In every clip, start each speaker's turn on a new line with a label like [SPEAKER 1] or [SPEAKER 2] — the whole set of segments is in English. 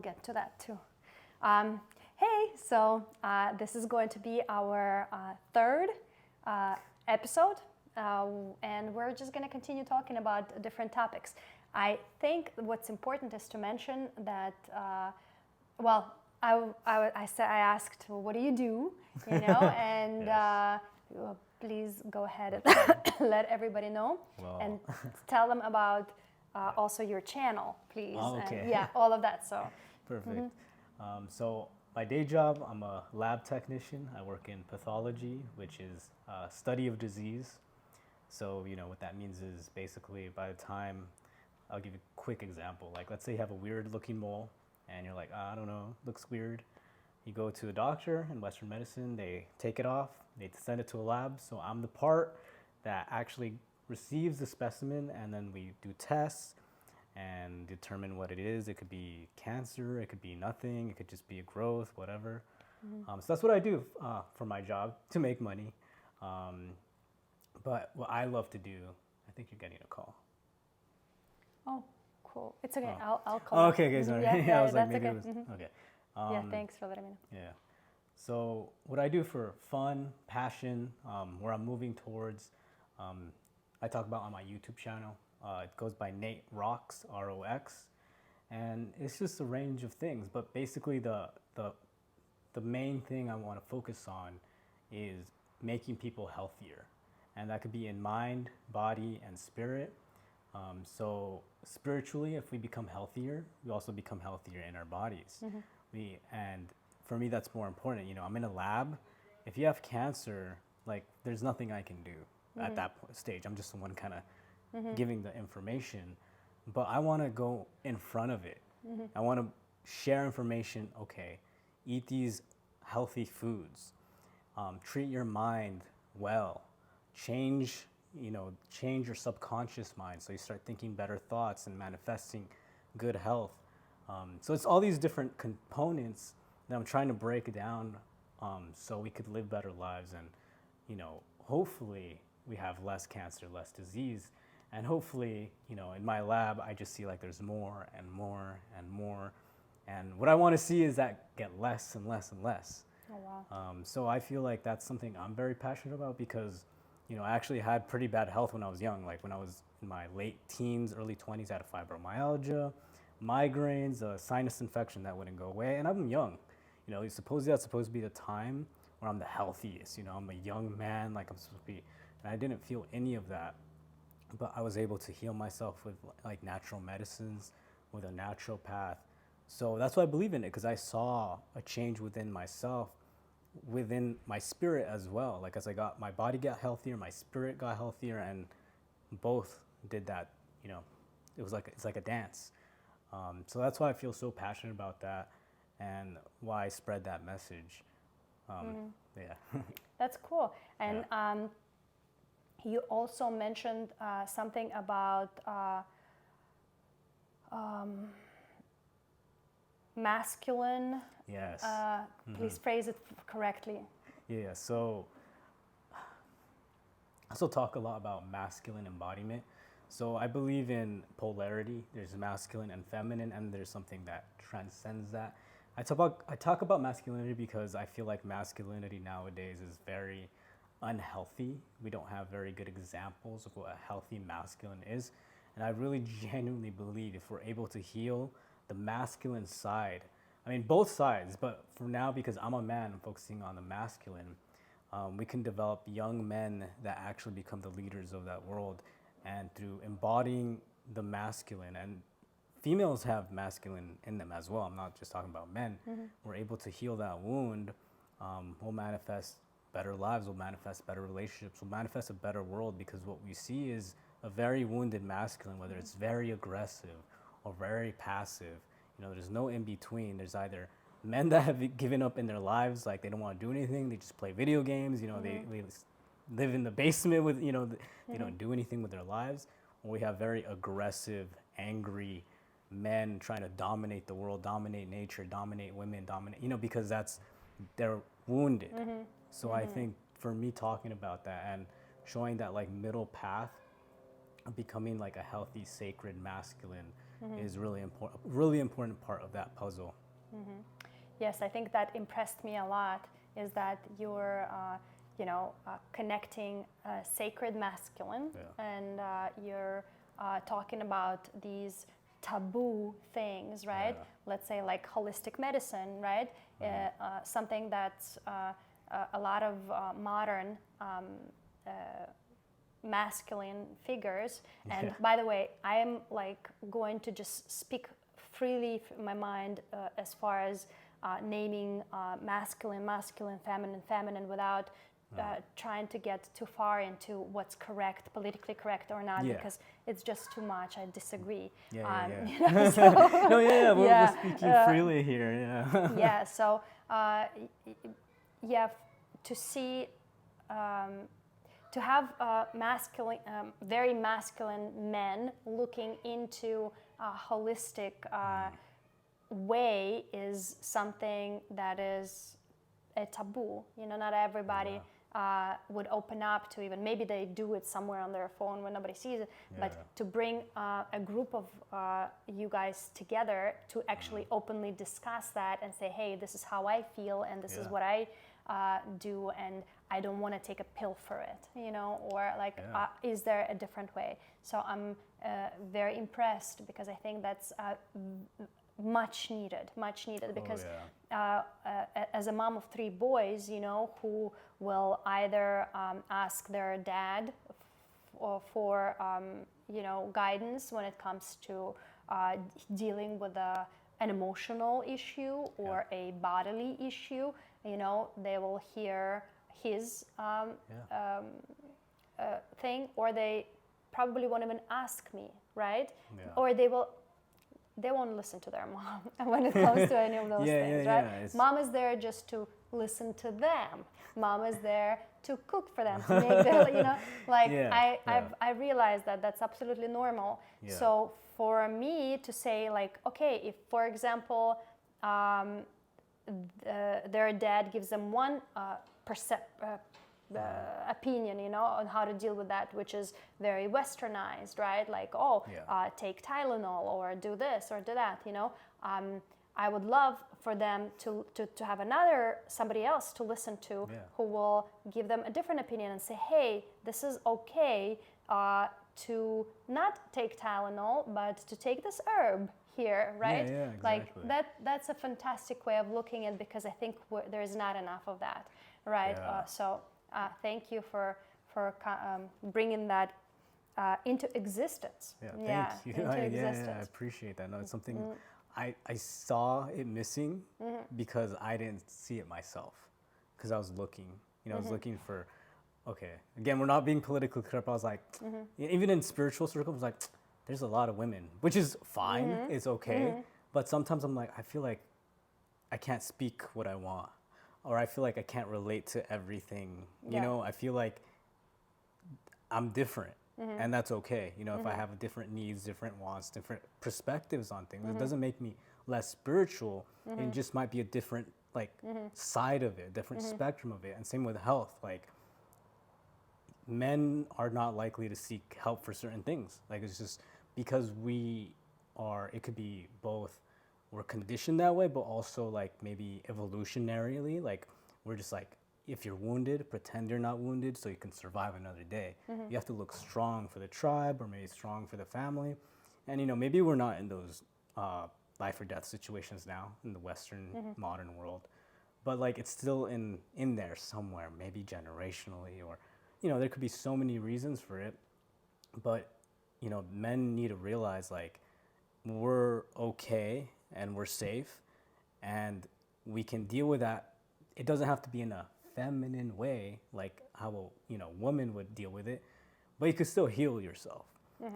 [SPEAKER 1] get to that too. Hey, so this is going to be our third episode, and we're just going to continue talking about different topics. I think what's important is to mention that, I asked, well, what do you do, and
[SPEAKER 2] Yes.
[SPEAKER 1] please go ahead and let everybody know and tell them about also your channel, please.
[SPEAKER 2] Oh, okay.
[SPEAKER 1] And all of that. So.
[SPEAKER 2] Perfect. So my day job, I'm a lab technician. I work in pathology, which is study of disease. So, what that means is basically by the time, I'll give you a quick example. Like, let's say you have a weird looking mole and you're like, I don't know, looks weird. You go to a doctor in Western medicine, they take it off, they send it to a lab. So I'm the part that actually receives the specimen, and then we do tests and determine what it is. It could be cancer, it could be nothing, it could just be a growth, whatever. So that's what I do for my job to make money. But what I love to do, I think you're getting a call.
[SPEAKER 1] Oh, cool. It's okay.
[SPEAKER 2] Oh.
[SPEAKER 1] I'll call.
[SPEAKER 2] Oh, okay, sorry. I was like,
[SPEAKER 1] that's
[SPEAKER 2] maybe
[SPEAKER 1] okay.
[SPEAKER 2] it was, okay.
[SPEAKER 1] Yeah, thanks for letting me know.
[SPEAKER 2] Yeah. So what I do for fun, passion, where I'm moving towards, I talk about on my YouTube channel. It goes by Nate Rocks, R-O-X, and it's just a range of things. But basically, the main thing I want to focus on is making people healthier, and that could be in mind, body, and spirit. So spiritually, if we become healthier, we also become healthier in our bodies. And for me, that's more important. I'm in a lab. If you have cancer, like, there's nothing I can do at that stage. I'm just the one kind of giving the information, but I want to go in front of it. I want to share information. Okay, eat these healthy foods, treat your mind well, change your subconscious mind, so you start thinking better thoughts and manifesting good health. So it's all these different components that I'm trying to break down, so we could live better lives, and hopefully we have less cancer, less disease, and hopefully in my lab I just see like there's more and more and more, and what I want to see is that get less and less and less.
[SPEAKER 1] Oh, wow.
[SPEAKER 2] So I feel like that's something I'm very passionate about, because I actually had pretty bad health when I was young. Like when I was in my late teens, early 20s, I had fibromyalgia, migraines, a sinus infection that wouldn't go away, and I'm young. Supposedly that's supposed to be the time where I'm the healthiest. I'm a young man, like I'm supposed to be, and I didn't feel any of that. But I was able to heal myself with like natural medicines, with a natural path. So that's why I believe in it, because I saw a change within myself, within my spirit as well. Like as my body got healthier, my spirit got healthier, and both did that. It's like a dance. So that's why I feel so passionate about that, and why I spread that message. Yeah.
[SPEAKER 1] That's cool. And you also mentioned something about masculine.
[SPEAKER 2] Yes.
[SPEAKER 1] Please phrase it correctly.
[SPEAKER 2] Yeah. So I also talk a lot about masculine embodiment. So I believe in polarity. There's masculine and feminine, and there's something that transcends that. I talk about masculinity because I feel like masculinity nowadays is very unhealthy. We don't have very good examples of what a healthy masculine is. And I really genuinely believe if we're able to heal the masculine side, I mean both sides, but for now, because I'm a man, I'm focusing on the masculine, we can develop young men that actually become the leaders of that world. And through embodying the masculine, and females have masculine in them as well, I'm not just talking about men, we're able to heal that wound. We'll manifest better lives, we'll manifest better relationships, we'll manifest a better world, because what we see is a very wounded masculine, whether it's very aggressive or very passive. There's no in between. There's either men that have given up in their lives, like they don't want to do anything, they just play video games, they live in the basement with, they don't do anything with their lives. Or we have very aggressive, angry men trying to dominate the world, dominate nature, dominate women, because they're wounded. So I think for me talking about that and showing that like middle path of becoming like a healthy, sacred, masculine is really important part of that puzzle.
[SPEAKER 1] Yes, I think that impressed me a lot is that you're, connecting sacred masculine and you're talking about these taboo things, right? Let's say like holistic medicine, right? Something that's a lot of modern masculine figures. And by the way, I am like going to just speak freely from my mind as far as naming masculine, feminine without trying to get too far into what's correct, politically correct or not, because it's just too much. I disagree.
[SPEAKER 2] We're speaking freely here.
[SPEAKER 1] Yeah, so to see, to have masculine, very masculine men looking into a holistic way is something that is a taboo. Not everybody would open up to, even maybe they do it somewhere on their phone when nobody sees it, but to bring a group of you guys together to actually openly discuss that and say, hey, this is how I feel and this is what I do, and I don't want to take a pill for it, or like, is there a different way? So I'm very impressed because I think that's much needed because as a mom of 3 boys, who will either ask their dad for guidance when it comes to dealing with an emotional issue or a bodily issue, they will hear his thing, or they probably won't even ask me, right? Or they won't listen to their mom when it comes to any of those things, right? Mom is there just to listen to them. Mom is there to cook for them, to make them, I realize that that's absolutely normal. So for me to say like, okay, if for example, their dad gives them one opinion, on how to deal with that, which is very westernized, right? Like, take Tylenol or do this or do that, I would love for them to have somebody else to listen to who will give them a different opinion and say, hey, this is okay to not take Tylenol, but to take this herb here, right?
[SPEAKER 2] Exactly.
[SPEAKER 1] Like that's a fantastic way of looking at it, because I think there's not enough of that, right? So thank you for bringing that into existence.
[SPEAKER 2] Thank you.
[SPEAKER 1] Into existence.
[SPEAKER 2] I appreciate that. No, it's something I saw it missing because I didn't see it myself, because I was looking, I was looking for, again, we're not being politically correct. I was like, even in spiritual circles, I was like, there's a lot of women, which is fine. It's okay. But sometimes I'm like, I feel like I can't speak what I want, or I feel like I can't relate to everything. I feel like I'm different, and that's okay. If I have different needs, different wants, different perspectives on things, it doesn't make me less spiritual. It just might be a different side of it, different spectrum of it. And same with health. Like, men are not likely to seek help for certain things. Like, it's just because it could be both, we're conditioned that way, but also like maybe evolutionarily, like we're just like, if you're wounded, pretend you're not wounded so you can survive another day. You have to look strong for the tribe, or maybe strong for the family. And maybe we're not in those life or death situations now in the Western modern world, but like it's still in there somewhere, maybe generationally, or there could be so many reasons for it. But men need to realize like we're okay and we're safe, and we can deal with that. It doesn't have to be in a feminine way, like how a woman would deal with it, but you could still heal yourself.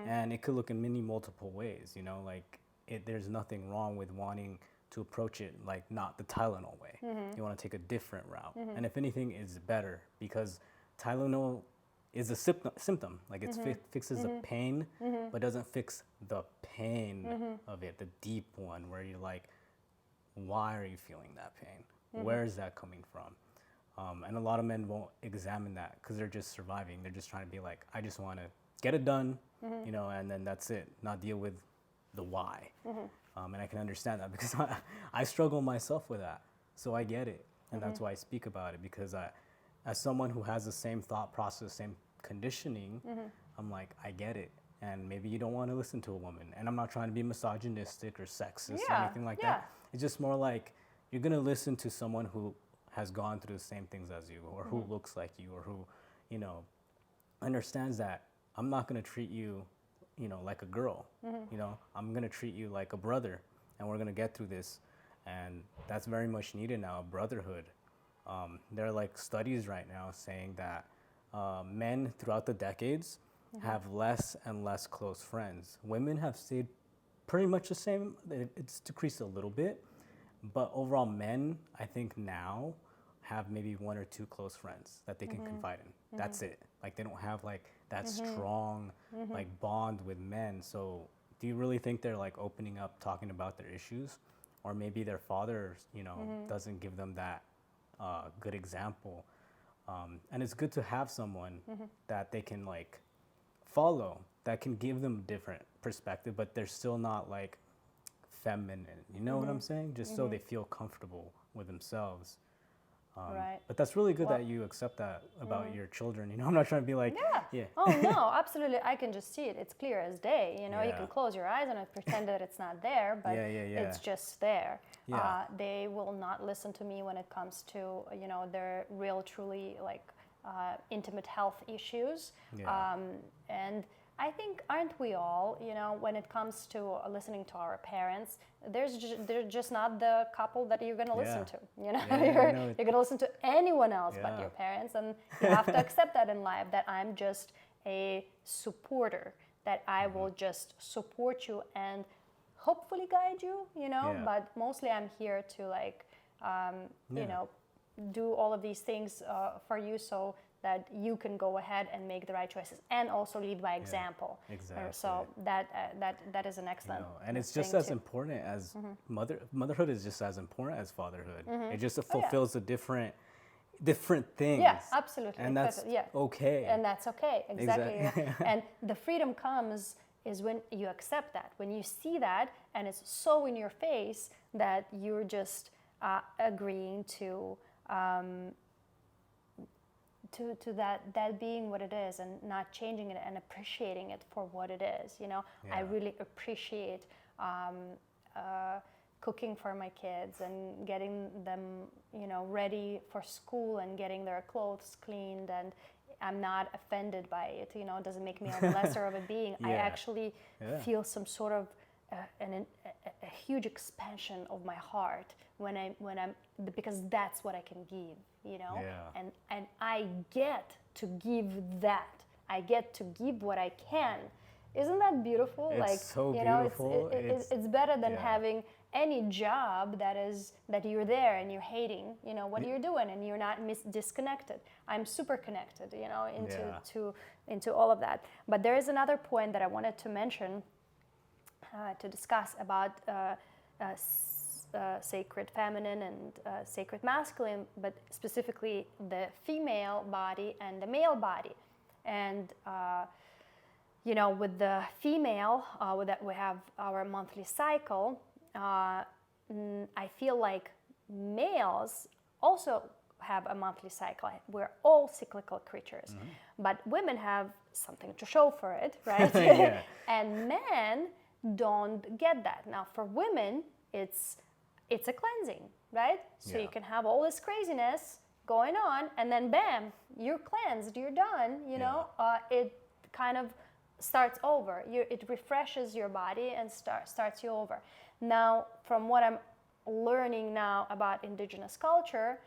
[SPEAKER 2] And it could look in many multiple ways. Like there's nothing wrong with wanting to approach it like not the Tylenol way. You want to take a different route, and if anything, it's better, because Tylenol is a symptom. Like it fixes the pain, but doesn't fix the pain of it, the deep one, where you're like, why are you feeling that pain? Where is that coming from? And a lot of men won't examine that because they're just surviving. They're just trying to be like, I just want to get it done, and then that's it. Not deal with the why. And I can understand that because I struggle myself with that. So I get it. And that's why I speak about it, because as someone who has the same thought process, same conditioning, I'm like, I get it. And maybe you don't want to listen to a woman. And I'm not trying to be misogynistic or sexist or anything like that. It's just more like you're going to listen to someone who has gone through the same things as you, or who looks like you, or who, you know, understands that I'm not going to treat you, you know, like a girl. You know, I'm going to treat you like a brother, and we're going to get through this. And that's very much needed now, brotherhood. There are like studies right now saying that men throughout the decades have less and less close friends. Women have stayed pretty much the same. It's decreased a little bit, but overall men, I think now have maybe one or two close friends that they can confide in. That's it. Like they don't have like that strong like bond with men. So do you really think they're like opening up, talking about their issues? Or maybe their father, you know, doesn't give them that good example. And it's good to have someone that they can like follow, that can give them different perspective, but they're still not like feminine. You know what I'm saying? Just so they feel comfortable with themselves.
[SPEAKER 1] Right.
[SPEAKER 2] But that's really good that you accept that about your children. You know, I'm not trying to be like,
[SPEAKER 1] Oh no, absolutely. I can just see it. It's clear as day. You know, you can close your eyes and pretend that it's not there, but it's just there. They will not listen to me when it comes to, you know, their real, truly like intimate health issues. And I think, aren't we all, you know, when it comes to listening to our parents, they're just not the couple that you're going to listen to, you know, you're going to listen to anyone else but your parents, and you have to accept that in life, that I'm just a supporter, that I will just support you and hopefully guide you, you know, but mostly I'm here to like, you know, do all of these things for you so that you can go ahead and make the right choices and also lead by example.
[SPEAKER 2] Exactly.
[SPEAKER 1] So that is an excellent
[SPEAKER 2] and it's just as important as motherhood is just as important as fatherhood. It just fulfills the different things.
[SPEAKER 1] Yeah, absolutely.
[SPEAKER 2] And that's okay.
[SPEAKER 1] And that's okay, exactly. And the freedom comes is when you accept that, when you see that and it's so in your face that you're just agreeing to that being what it is and not changing it and appreciating it for what it is. You know, I really appreciate cooking for my kids and getting them, you know, ready for school and getting their clothes cleaned, and I'm not offended by it. You know, it doesn't make me a lesser of a being. I actually feel some sort of a huge expansion of my heart when I'm because that's what I can give, you know, and I get to give that. I get to give what I can. Isn't that beautiful?
[SPEAKER 2] It's
[SPEAKER 1] like
[SPEAKER 2] so
[SPEAKER 1] you know,
[SPEAKER 2] beautiful.
[SPEAKER 1] It's better than having any job that you're there and you're hating, you know, what you're doing and you're not disconnected. I'm super connected, you know, into all of that. But there is another point that I wanted to mention. To discuss about sacred feminine and sacred masculine, but specifically the female body and the male body. And, you know, with the female, with that we have our monthly cycle, I feel like males also have a monthly cycle. We're all cyclical creatures, but women have something to show for it, right? And men don't get that. Now for women, it's a cleansing, right? So you can have all this craziness going on and then bam, you're cleansed, you're done, you know. It kind of starts over. It refreshes your body and starts you over. Now from what I'm learning now about indigenous culture,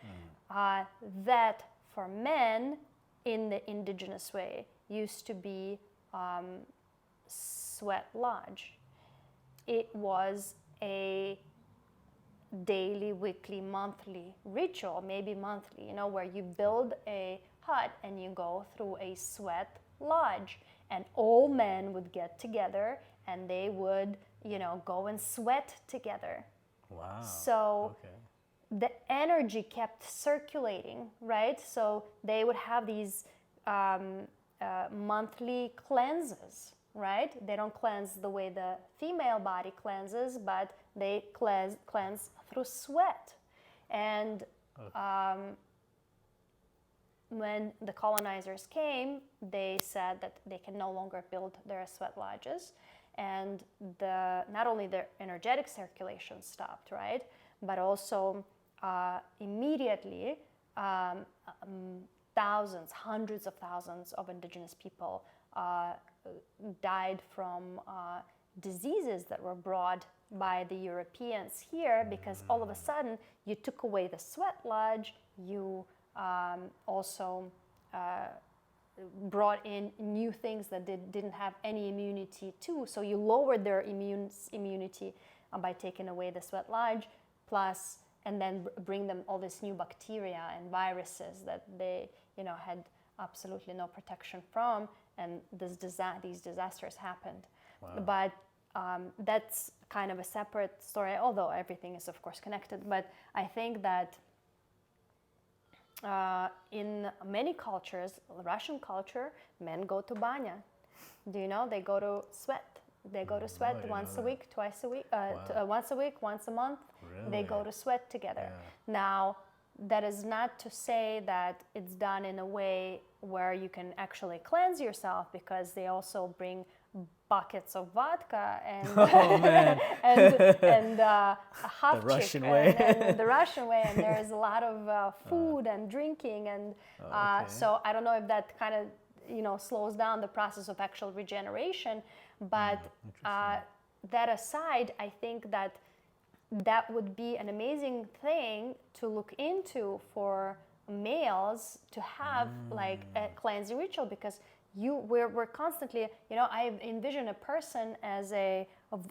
[SPEAKER 1] that for men in the indigenous way used to be sweat lodge. It was a daily, weekly, monthly ritual, maybe monthly, you know, where you build a hut and you go through a sweat lodge, and all men would get together and they would, you know, go and sweat together.
[SPEAKER 2] Wow.
[SPEAKER 1] So the energy kept circulating, right? So they would have these monthly cleanses, right? They don't cleanse the way the female body cleanses, but they cleanse through sweat. And when the colonizers came, they said that they can no longer build their sweat lodges, and not only their energetic circulation stopped, right, but also immediately thousands, hundreds of thousands of indigenous people died from diseases that were brought by the Europeans here, because all of a sudden you took away the sweat lodge, you also brought in new things that they didn't have any immunity to. So you lowered their immunity by taking away the sweat lodge, plus, and then bring them all this new bacteria and viruses that they, had absolutely no protection from, and these disasters happened.
[SPEAKER 2] Wow.
[SPEAKER 1] But that's kind of a separate story, although everything is of course connected. But I think that in many cultures, Russian culture, men go to banya. Do you know? They go to sweat. They go to sweat once a week, twice a week, once a week, once a month.
[SPEAKER 2] Really?
[SPEAKER 1] They go to sweat together.
[SPEAKER 2] Yeah.
[SPEAKER 1] Now, that is not to say that it's done in a way where you can actually cleanse yourself, because they also bring buckets of vodka and
[SPEAKER 2] Oh, man.
[SPEAKER 1] and a half
[SPEAKER 2] The Russian
[SPEAKER 1] chick
[SPEAKER 2] way.
[SPEAKER 1] and the Russian way, and there is a lot of food and drinking, and
[SPEAKER 2] okay.
[SPEAKER 1] so I don't know if that kind of slows down the process of actual regeneration, but that aside, I think that would be an amazing thing to look into for males to have like a cleansing ritual, because we're constantly, I envision a person as a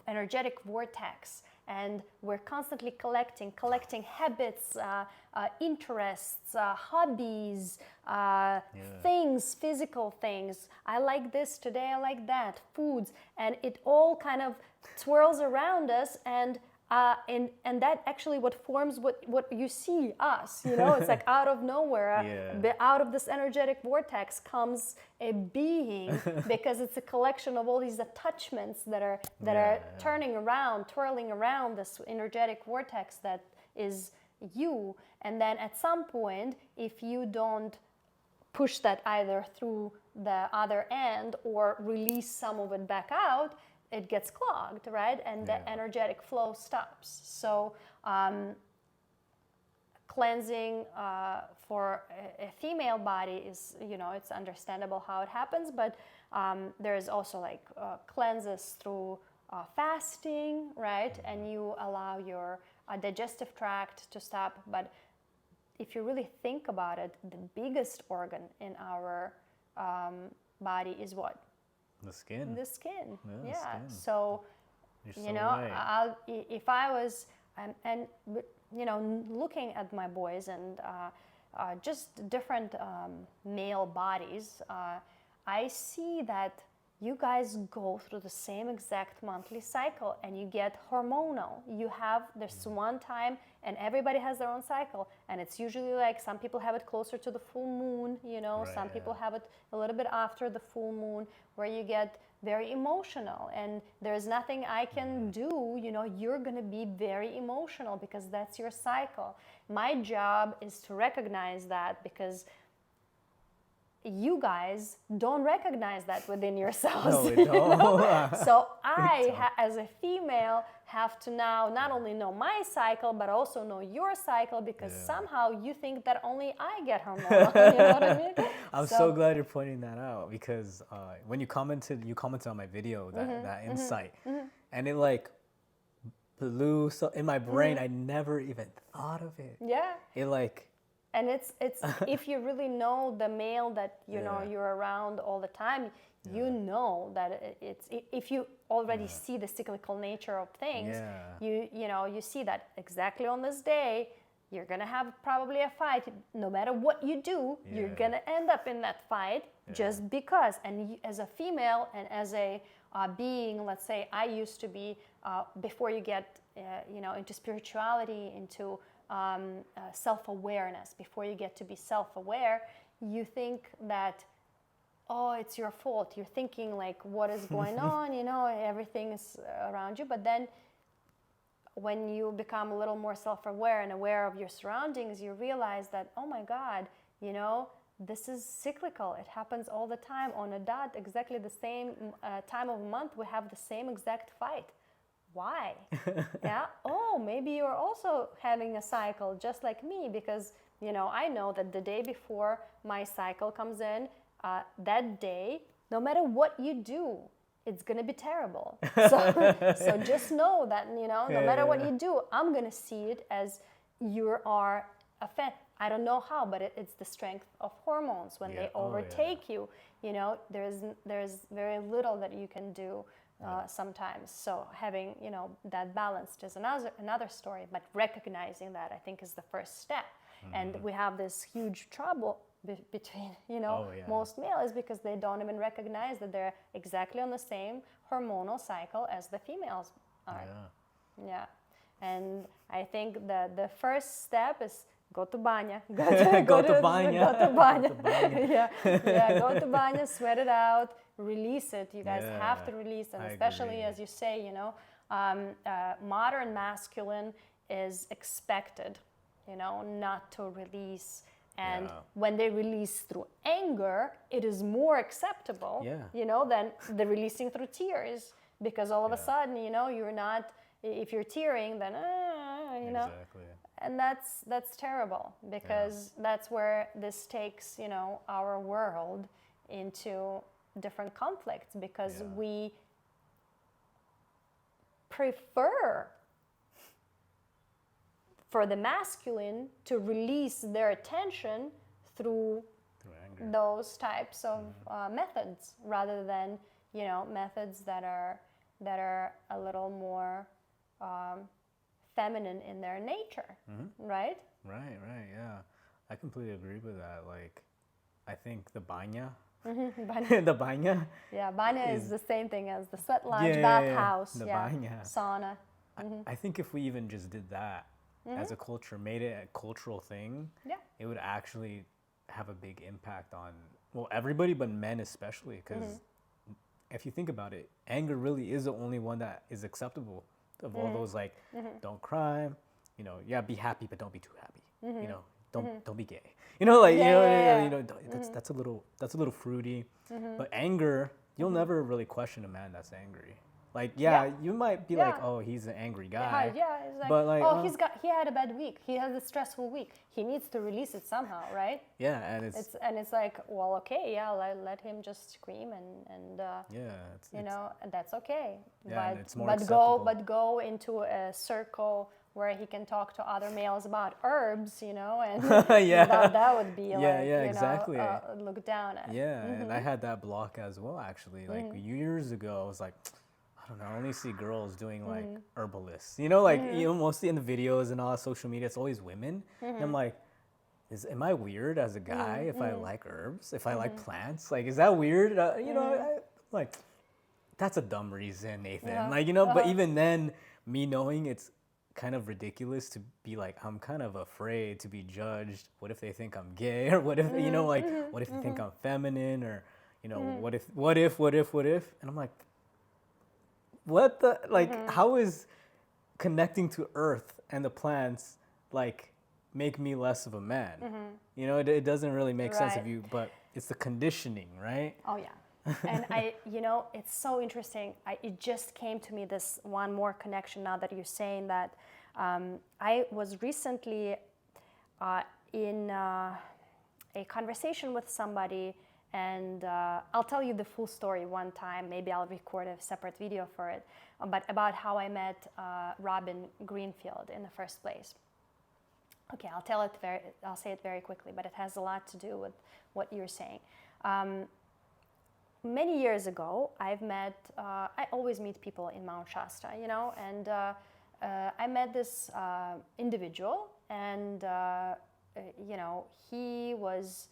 [SPEAKER 1] energetic vortex, and we're constantly collecting habits, interests, hobbies, things, physical things. I like this today, I like that, foods, and it all kind of swirls around us, and that actually what forms what you see us, it's like out of nowhere, out of this energetic vortex comes a being, because it's a collection of all these attachments that are twirling around this energetic vortex that is you. And then at some point, if you don't push that either through the other end or release some of it back out, it gets clogged, right? And the energetic flow stops. So cleansing for a female body is, it's understandable how it happens, but there is also like cleanses through fasting, right? And you allow your digestive tract to stop. But if you really think about it, the biggest organ in our body is what?
[SPEAKER 2] The skin.
[SPEAKER 1] The skin.
[SPEAKER 2] Yeah, the skin.
[SPEAKER 1] So,
[SPEAKER 2] You're so right.
[SPEAKER 1] if I was, and looking at my boys and just different male bodies, I see that you guys go through the same exact monthly cycle, and you get hormonal. You have this one time, and everybody has their own cycle, and it's usually like some people have it closer to the full moon, some people have it a little bit after the full moon, where you get very emotional, and there's nothing I can do. You're gonna be very emotional because that's your cycle. My job is to recognize that, because you guys don't recognize that within yourselves.
[SPEAKER 2] No, we don't.
[SPEAKER 1] So I, as a female, have to now not only know my cycle, but also know your cycle, because somehow you think that only I get hormonal. You know what I mean?
[SPEAKER 2] I'm so glad you're pointing that out, because when you commented on my video, that insight, and it like blew so in my brain. I never even thought of it.
[SPEAKER 1] Yeah.
[SPEAKER 2] It like.
[SPEAKER 1] And it's if you really know the male that you're around all the time, you know that it's, if you already see the cyclical nature of things, you see that exactly on this day you're gonna have probably a fight. No matter what you do, you're gonna end up in that fight just because. And you, as a female and as a being, let's say I used to be before you get into spirituality, into self-awareness, before you get to be self-aware, you think that oh, it's your fault. You're thinking like, what is going on? You know, everything is around you. But then when you become a little more self-aware and aware of your surroundings, you realize that, oh my God, you know, this is cyclical. It happens all the time on a dot, exactly the same time of month. We have the same exact fight. Why? Yeah. Oh, maybe you're also having a cycle just like me, because, you know, I know that the day before my cycle comes in, that day, no matter what you do, it's going to be terrible. So just know that, you know, no matter what you do, I'm going to see it as you are a fan. I don't know how, but it's the strength of hormones when they overtake you. You know, there's very little that you can do sometimes. So having, you know, that balance is another story, but recognizing that, I think, is the first step. And we have this huge trouble between, you know, most males, because they don't even recognize that they're exactly on the same hormonal cycle as the females are. Yeah. And I think the first step is go to banya. Go to banya. Go to banya, sweat it out, release it. You guys have to release it, especially as you say, you know, modern masculine is expected, you know, not to release. And when they release through anger, it is more acceptable, you know, than the releasing through tears. Because all of a sudden, you know, you're not, if you're tearing, then, you know. And that's terrible, because that's where this takes, you know, our world into different conflicts, because we prefer for the masculine to release their attention through those types of methods, rather than, you know, methods that are a little more feminine in their nature, right?
[SPEAKER 2] Right, yeah. I completely agree with that. Like, I think the banya, the banya.
[SPEAKER 1] Yeah, banya is the same thing as the sweat lodge, bathhouse,
[SPEAKER 2] the banya.
[SPEAKER 1] sauna.
[SPEAKER 2] I think if we even just did that as a culture, made it a cultural thing, it would actually have a big impact on, well, everybody, but men especially, because if you think about it, anger really is the only one that is acceptable of all those, like, don't cry, you know, be happy, but don't be too happy, you know, don't be gay, you know, like, you know, that's a little fruity, but anger, you'll never really question a man that's angry. Like, you might be like, oh, he's an angry guy.
[SPEAKER 1] It's like,
[SPEAKER 2] but like,
[SPEAKER 1] oh, he had a bad week. He has a stressful week. He needs to release it somehow, right?
[SPEAKER 2] Yeah, and
[SPEAKER 1] it's like, well, okay, let him just scream and you know, that's okay.
[SPEAKER 2] Yeah,
[SPEAKER 1] but
[SPEAKER 2] it's more
[SPEAKER 1] but
[SPEAKER 2] acceptable.
[SPEAKER 1] go into a circle where he can talk to other males about herbs, you know, and that would be like,
[SPEAKER 2] exactly.
[SPEAKER 1] Look down at.
[SPEAKER 2] Yeah, and I had that block as well, actually. Like years ago, I was like, I don't know, I only see girls doing like herbalists. You know, like, you know, mostly in the videos and all social media, it's always women. And I'm like, am I weird as a guy if I like herbs? If I like plants? Like, is that weird? You know, like, that's a dumb reason, Nathan. Like, you know, but even then, me knowing it's kind of ridiculous to be like, I'm kind of afraid to be judged. What if they think I'm gay? Or what if, you know, like, what if they think I'm feminine? Or, you know, what if? And I'm like, what the, like, how is connecting to earth and the plants, like, make me less of a man? You know, it doesn't really make sense if you, but it's the conditioning, right?
[SPEAKER 1] Oh, yeah. And you know, it's so interesting. It just came to me, this one more connection now that you're saying that. I was recently in a conversation with somebody, and I'll tell you the full story one time. Maybe I'll record a separate video for it, but about how I met Robin Greenfield in the first place. Okay, I'll say it very quickly, but it has a lot to do with what you're saying. Many years ago, I always meet people in Mount Shasta, you know, and I met this individual, and you know, he was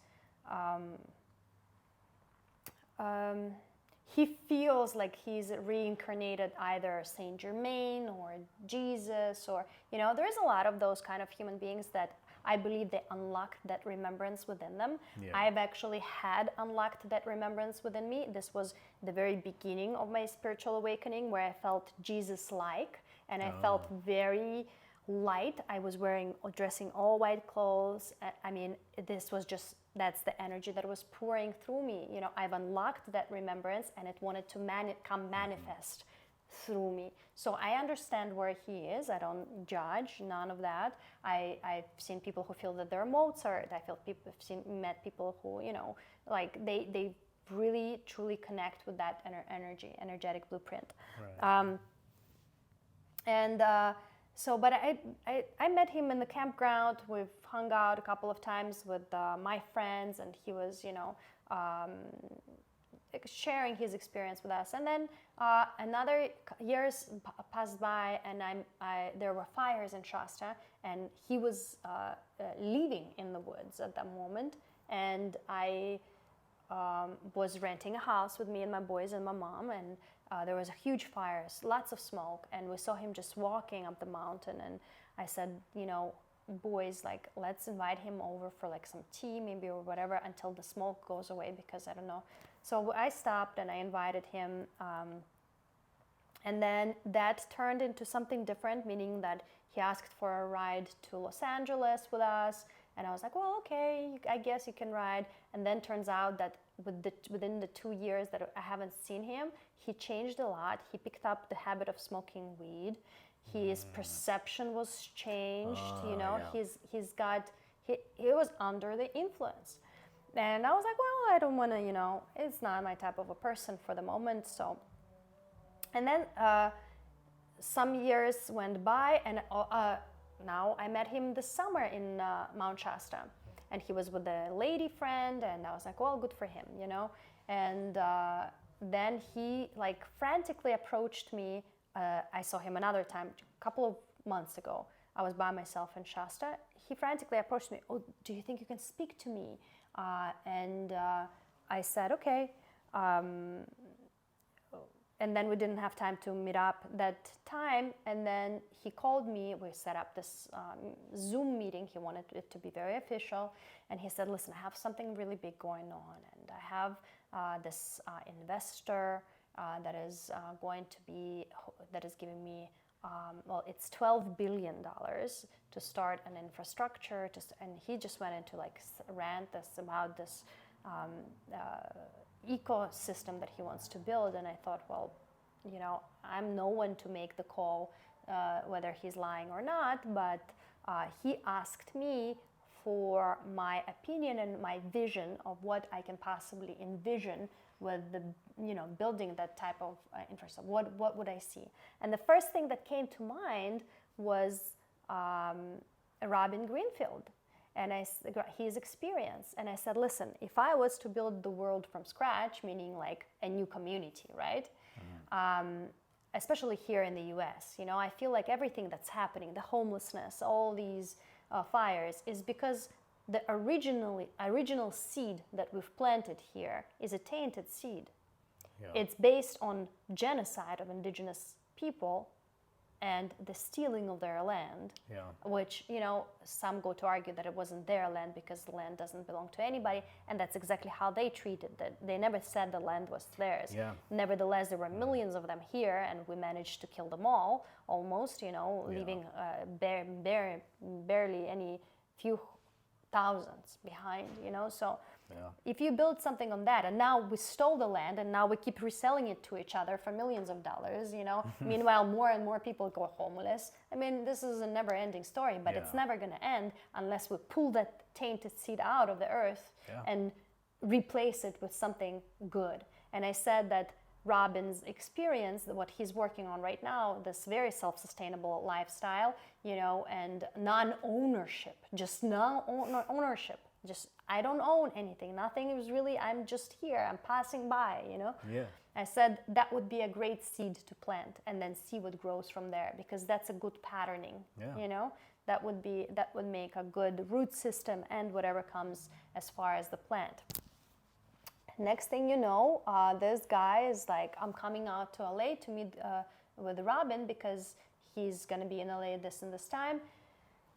[SPEAKER 1] he feels like he's reincarnated either Saint Germain or Jesus, or there's a lot of those kind of human beings that I believe they unlocked that remembrance within them.
[SPEAKER 2] Yeah.
[SPEAKER 1] I've actually had unlocked that remembrance within me. This was the very beginning of my spiritual awakening, where I felt Jesus-like, and I felt very light. I was dressing all white clothes. I mean, this was just, that's the energy that was pouring through me. I've unlocked that remembrance, and it wanted to come manifest through me. So I understand where he is. I don't judge, none of that. I've seen people who feel that they're Mozart. Met people who, like they really truly connect with that energetic blueprint.
[SPEAKER 2] Right.
[SPEAKER 1] But I met him in the campground. We've hung out a couple of times with my friends, and he was, sharing his experience with us. And then another years passed by, and there were fires in Shasta, and he was living in the woods at that moment, and I was renting a house with me and my boys and my mom, and there was a huge fire, lots of smoke, and we saw him just walking up the mountain. And I said, boys, like, let's invite him over for like some tea maybe or whatever until the smoke goes away, because I don't know. So I stopped and I invited him, and then that turned into something different, meaning that he asked for a ride to Los Angeles with us, and I was like, well, okay, I guess you can ride. And then turns out that within the 2 years that I haven't seen him, he changed a lot. He picked up the habit of smoking weed. His perception was changed.
[SPEAKER 2] Yeah.
[SPEAKER 1] He was under the influence. And I was like, well, I don't want to, it's not my type of a person for the moment. So, and then some years went by, and now I met him this summer in Mount Shasta, and he was with a lady friend, and I was like, well, good for him, And then he like frantically approached me. I saw him another time, a couple of months ago. I was by myself in Shasta. He frantically approached me. Oh, do you think you can speak to me? And I said, okay. And then we didn't have time to meet up that time. And then he called me. We set up this Zoom meeting. He wanted it to be very official. And he said, listen, I have something really big going on. And I have this investor that is giving me, it's $12 billion to start an infrastructure. And he just went into like rant about this ecosystem that he wants to build. And I thought, well, I'm no one to make the call whether he's lying or not, but he asked me for my opinion and my vision of what I can possibly envision with the, building that type of infrastructure. What would I see? And the first thing that came to mind was Robin Greenfield and his experience. And I said, listen, if I was to build the world from scratch, meaning like a new community, right? Especially here in the US, I feel like everything that's happening, the homelessness, all these fires, is because the original seed that we've planted here is a tainted seed.
[SPEAKER 2] Yeah.
[SPEAKER 1] It's based on genocide of indigenous people and the stealing of their land,
[SPEAKER 2] Yeah.
[SPEAKER 1] which, some go to argue that it wasn't their land because the land doesn't belong to anybody, and that's exactly how they treated it. They never said the land was theirs.
[SPEAKER 2] Yeah.
[SPEAKER 1] Nevertheless, there were millions of them here, and we managed to kill them all, almost, leaving barely any few thousands behind, So
[SPEAKER 2] Yeah.
[SPEAKER 1] if you build something on that, and now we stole the land, and now we keep reselling it to each other for millions of dollars, meanwhile more and more people go homeless. I mean, this is a never-ending story, but it's
[SPEAKER 2] Yeah.
[SPEAKER 1] never going to end unless we pull that tainted seed out of the earth
[SPEAKER 2] Yeah.
[SPEAKER 1] and replace it with something good. And I said that Robin's experience, what he's working on right now, this very self-sustainable lifestyle, and non-ownership, just non-ownership. Just, I don't own anything. Nothing is really, I'm just here. I'm passing by,
[SPEAKER 2] Yeah.
[SPEAKER 1] I said that would be a great seed to plant and then see what grows from there, because that's a good patterning,
[SPEAKER 2] Yeah.
[SPEAKER 1] That would make a good root system and whatever comes as far as the plant. next thing you know, this guy is like, I'm coming out to LA to meet with Robin because he's gonna be in LA this and this time.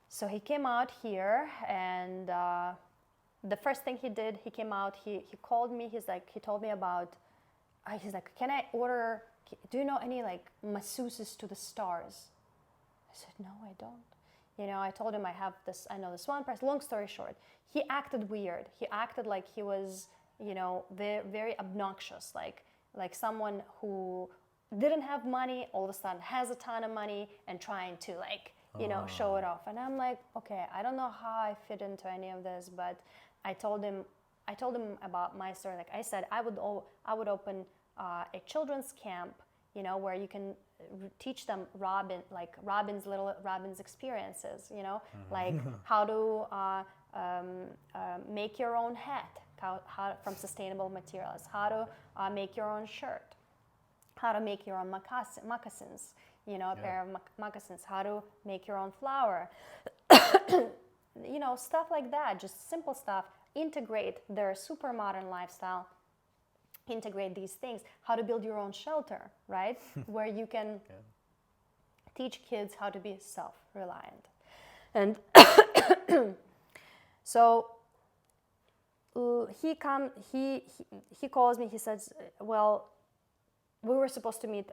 [SPEAKER 1] So he came out here, and the first thing he did, he came out, he called me, he told me about, he's like, can I order, do you know any like masseuses to the stars? I said, no, I don't. You know, I told him I know this one person. Long story short, he acted weird. He acted like he was, you know, very, very obnoxious, like someone who didn't have money, all of a sudden has a ton of money and trying to like, you know, show it off. And I'm like, okay, I don't know how I fit into any of this, but I told him about my story. Like I said, I would open a children's camp, you know, where you can teach them Robin's experiences, you know, like how to make your own hat from sustainable materials, how to make your own shirt, how to make your own moccasins, you know, a pair of moccasins, how to make your own flour, you know, stuff like that, just simple stuff. Integrate their super modern lifestyle, integrate these things, how to build your own shelter, right? Where you can teach kids how to be self-reliant. And so he calls me, he says, well, we were supposed to meet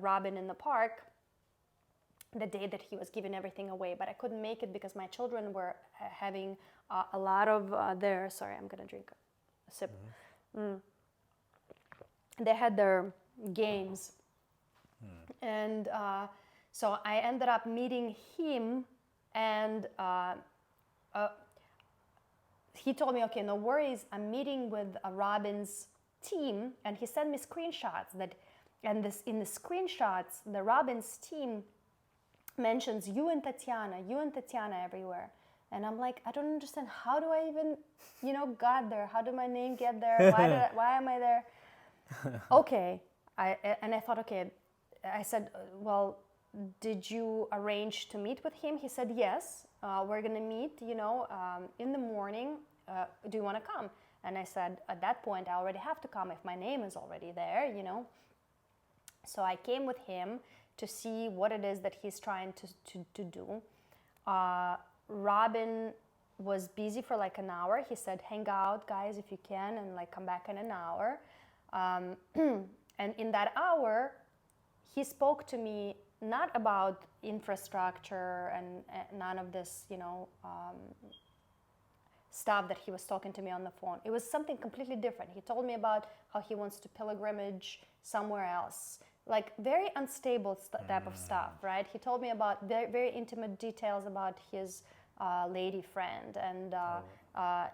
[SPEAKER 1] Robin in the park the day that he was giving everything away, but I couldn't make it because my children were having a lot of sorry, I'm gonna drink a sip. They had their games, and so I ended up meeting him, and he told me, okay, no worries, I'm meeting with Robin's team, and he sent me screenshots in the screenshots, the Robin's team mentions you and Tatiana everywhere. And I'm like, I don't understand, how do I even, you know, got there? How did my name get there? Why am I there? Okay, I thought, okay, I said, well, did you arrange to meet with him? He said, yes, we're gonna meet, you know, in the morning. Do you wanna come? And I said, at that point, I already have to come if my name is already there, you know. So I came with him to see what it is that he's trying to do. Robin was busy for like an hour. He said, hang out, guys, if you can, and like come back in an hour. And in that hour, he spoke to me not about infrastructure and none of this, you know, stuff that he was talking to me on the phone. It was something completely different. He told me about how he wants to pilgrimage somewhere else, like very unstable type of stuff, right? He told me about very, very intimate details about his lady friend and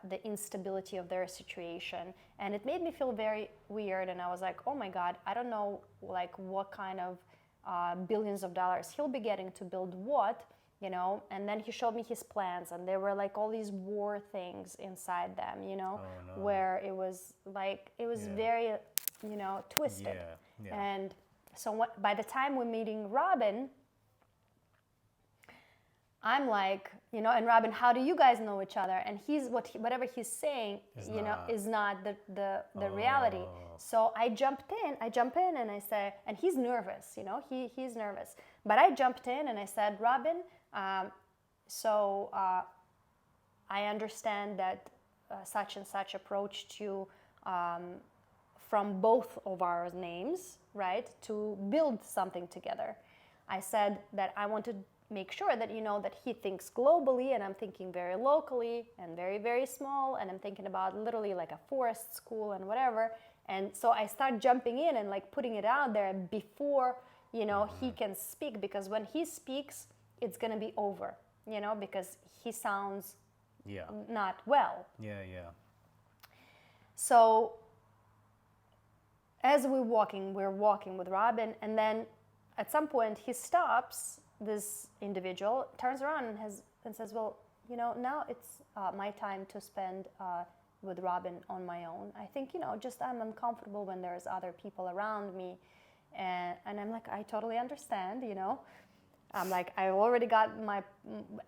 [SPEAKER 1] the instability of their situation. And it made me feel very weird. And I was like, oh my God, I don't know like what kind of billions of dollars he'll be getting to build what, you know. And then he showed me his plans, and there were like all these war things inside them, you know, where it was like, it was very, you know, twisted. And so by the time we're meeting Robin, I'm like, you know, and Robin, how do you guys know each other? And whatever he's saying, is not the reality. So I jump in and I say, and he's nervous, you know, he's nervous. But I jumped in and I said, Robin, so I understand that such and such approached you from both of our names, right, to build something together. I said that I want to make sure that you know that he thinks globally and I'm thinking very locally and very, very small, and I'm thinking about literally like a forest school and whatever. And so I start jumping in and like putting it out there before, you know, he can speak, because when he speaks, it's going to be over, you know, because he sounds not well. So as we're walking with Robin, and then at some point he stops, this individual turns around and says, well, you know, now it's my time to spend with Robin on my own. I think, you know, just I'm uncomfortable when there's other people around me. And I'm like, I totally understand, you know. I'm like, I already got my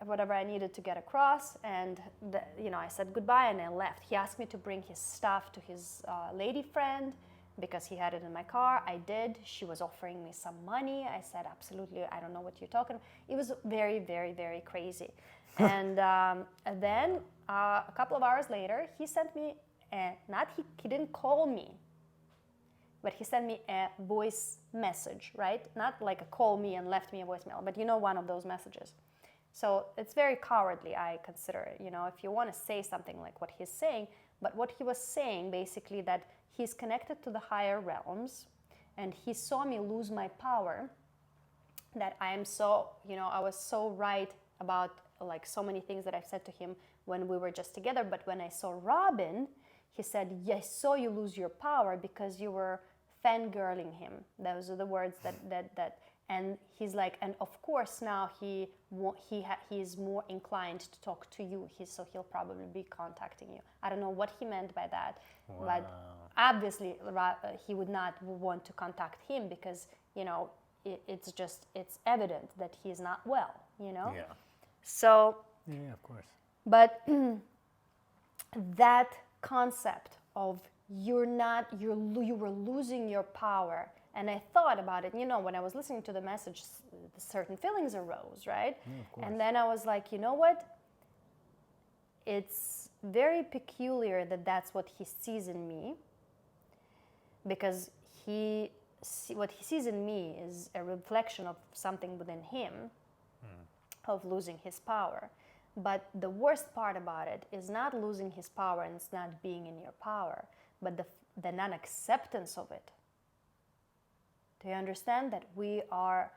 [SPEAKER 1] whatever I needed to get across, and I said goodbye and I left. He asked me to bring his stuff to his lady friend because he had it in my car. I did. She was offering me some money. I said, absolutely, I don't know what you're talking about. It was very, very, very crazy. And then a couple of hours later, he sent me, he didn't call me, but he sent me a voice message, right? Not like a call me and left me a voicemail, but one of those messages. So it's very cowardly, I consider it. If you want to say something like what he's saying, but what he was saying basically that he's connected to the higher realms, and he saw me lose my power, that I am so, I was so right about like so many things that I've said to him when we were just together. But when I saw Robin, he said, yes, I saw you lose your power because you were fangirling him. Those are the words that and he's like, and of course now he's more inclined to talk to you. So he'll probably be contacting you. I don't know what he meant by that, but obviously he would not want to contact him because it's evident that he's not well.
[SPEAKER 2] Yeah.
[SPEAKER 1] So
[SPEAKER 2] yeah, of course.
[SPEAKER 1] But that concept of you were losing your power, and I thought about it. When I was listening to the message, certain feelings arose, right?
[SPEAKER 2] Yeah, of course.
[SPEAKER 1] And then I was like, you know what? It's very peculiar that that's what he sees in me, because what he sees in me is a reflection of something within him, of losing his power. But the worst part about it is not losing his power and it's not being in your power, but the non-acceptance of it. Do you understand that we are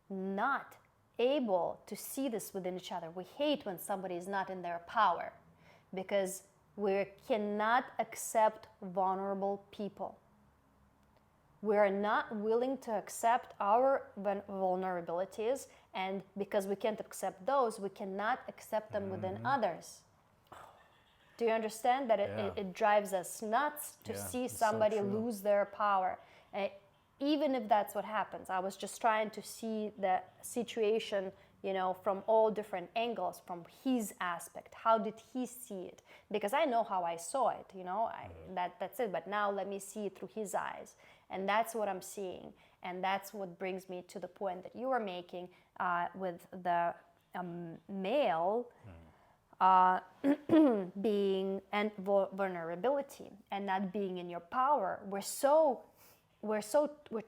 [SPEAKER 1] not able to see this within each other? We hate when somebody is not in their power because we cannot accept vulnerable people. We are not willing to accept our vulnerabilities, and because we can't accept those, we cannot accept them within others. Do you understand that it drives us nuts to see somebody lose their power? Even if that's what happens. I was just trying to see the situation, from all different angles, from his aspect. How did he see it? Because I know how I saw it, that's it. But now let me see it through his eyes. And that's what I'm seeing. And that's what brings me to the point that you were making with the male being and vulnerability and not being in your power. We're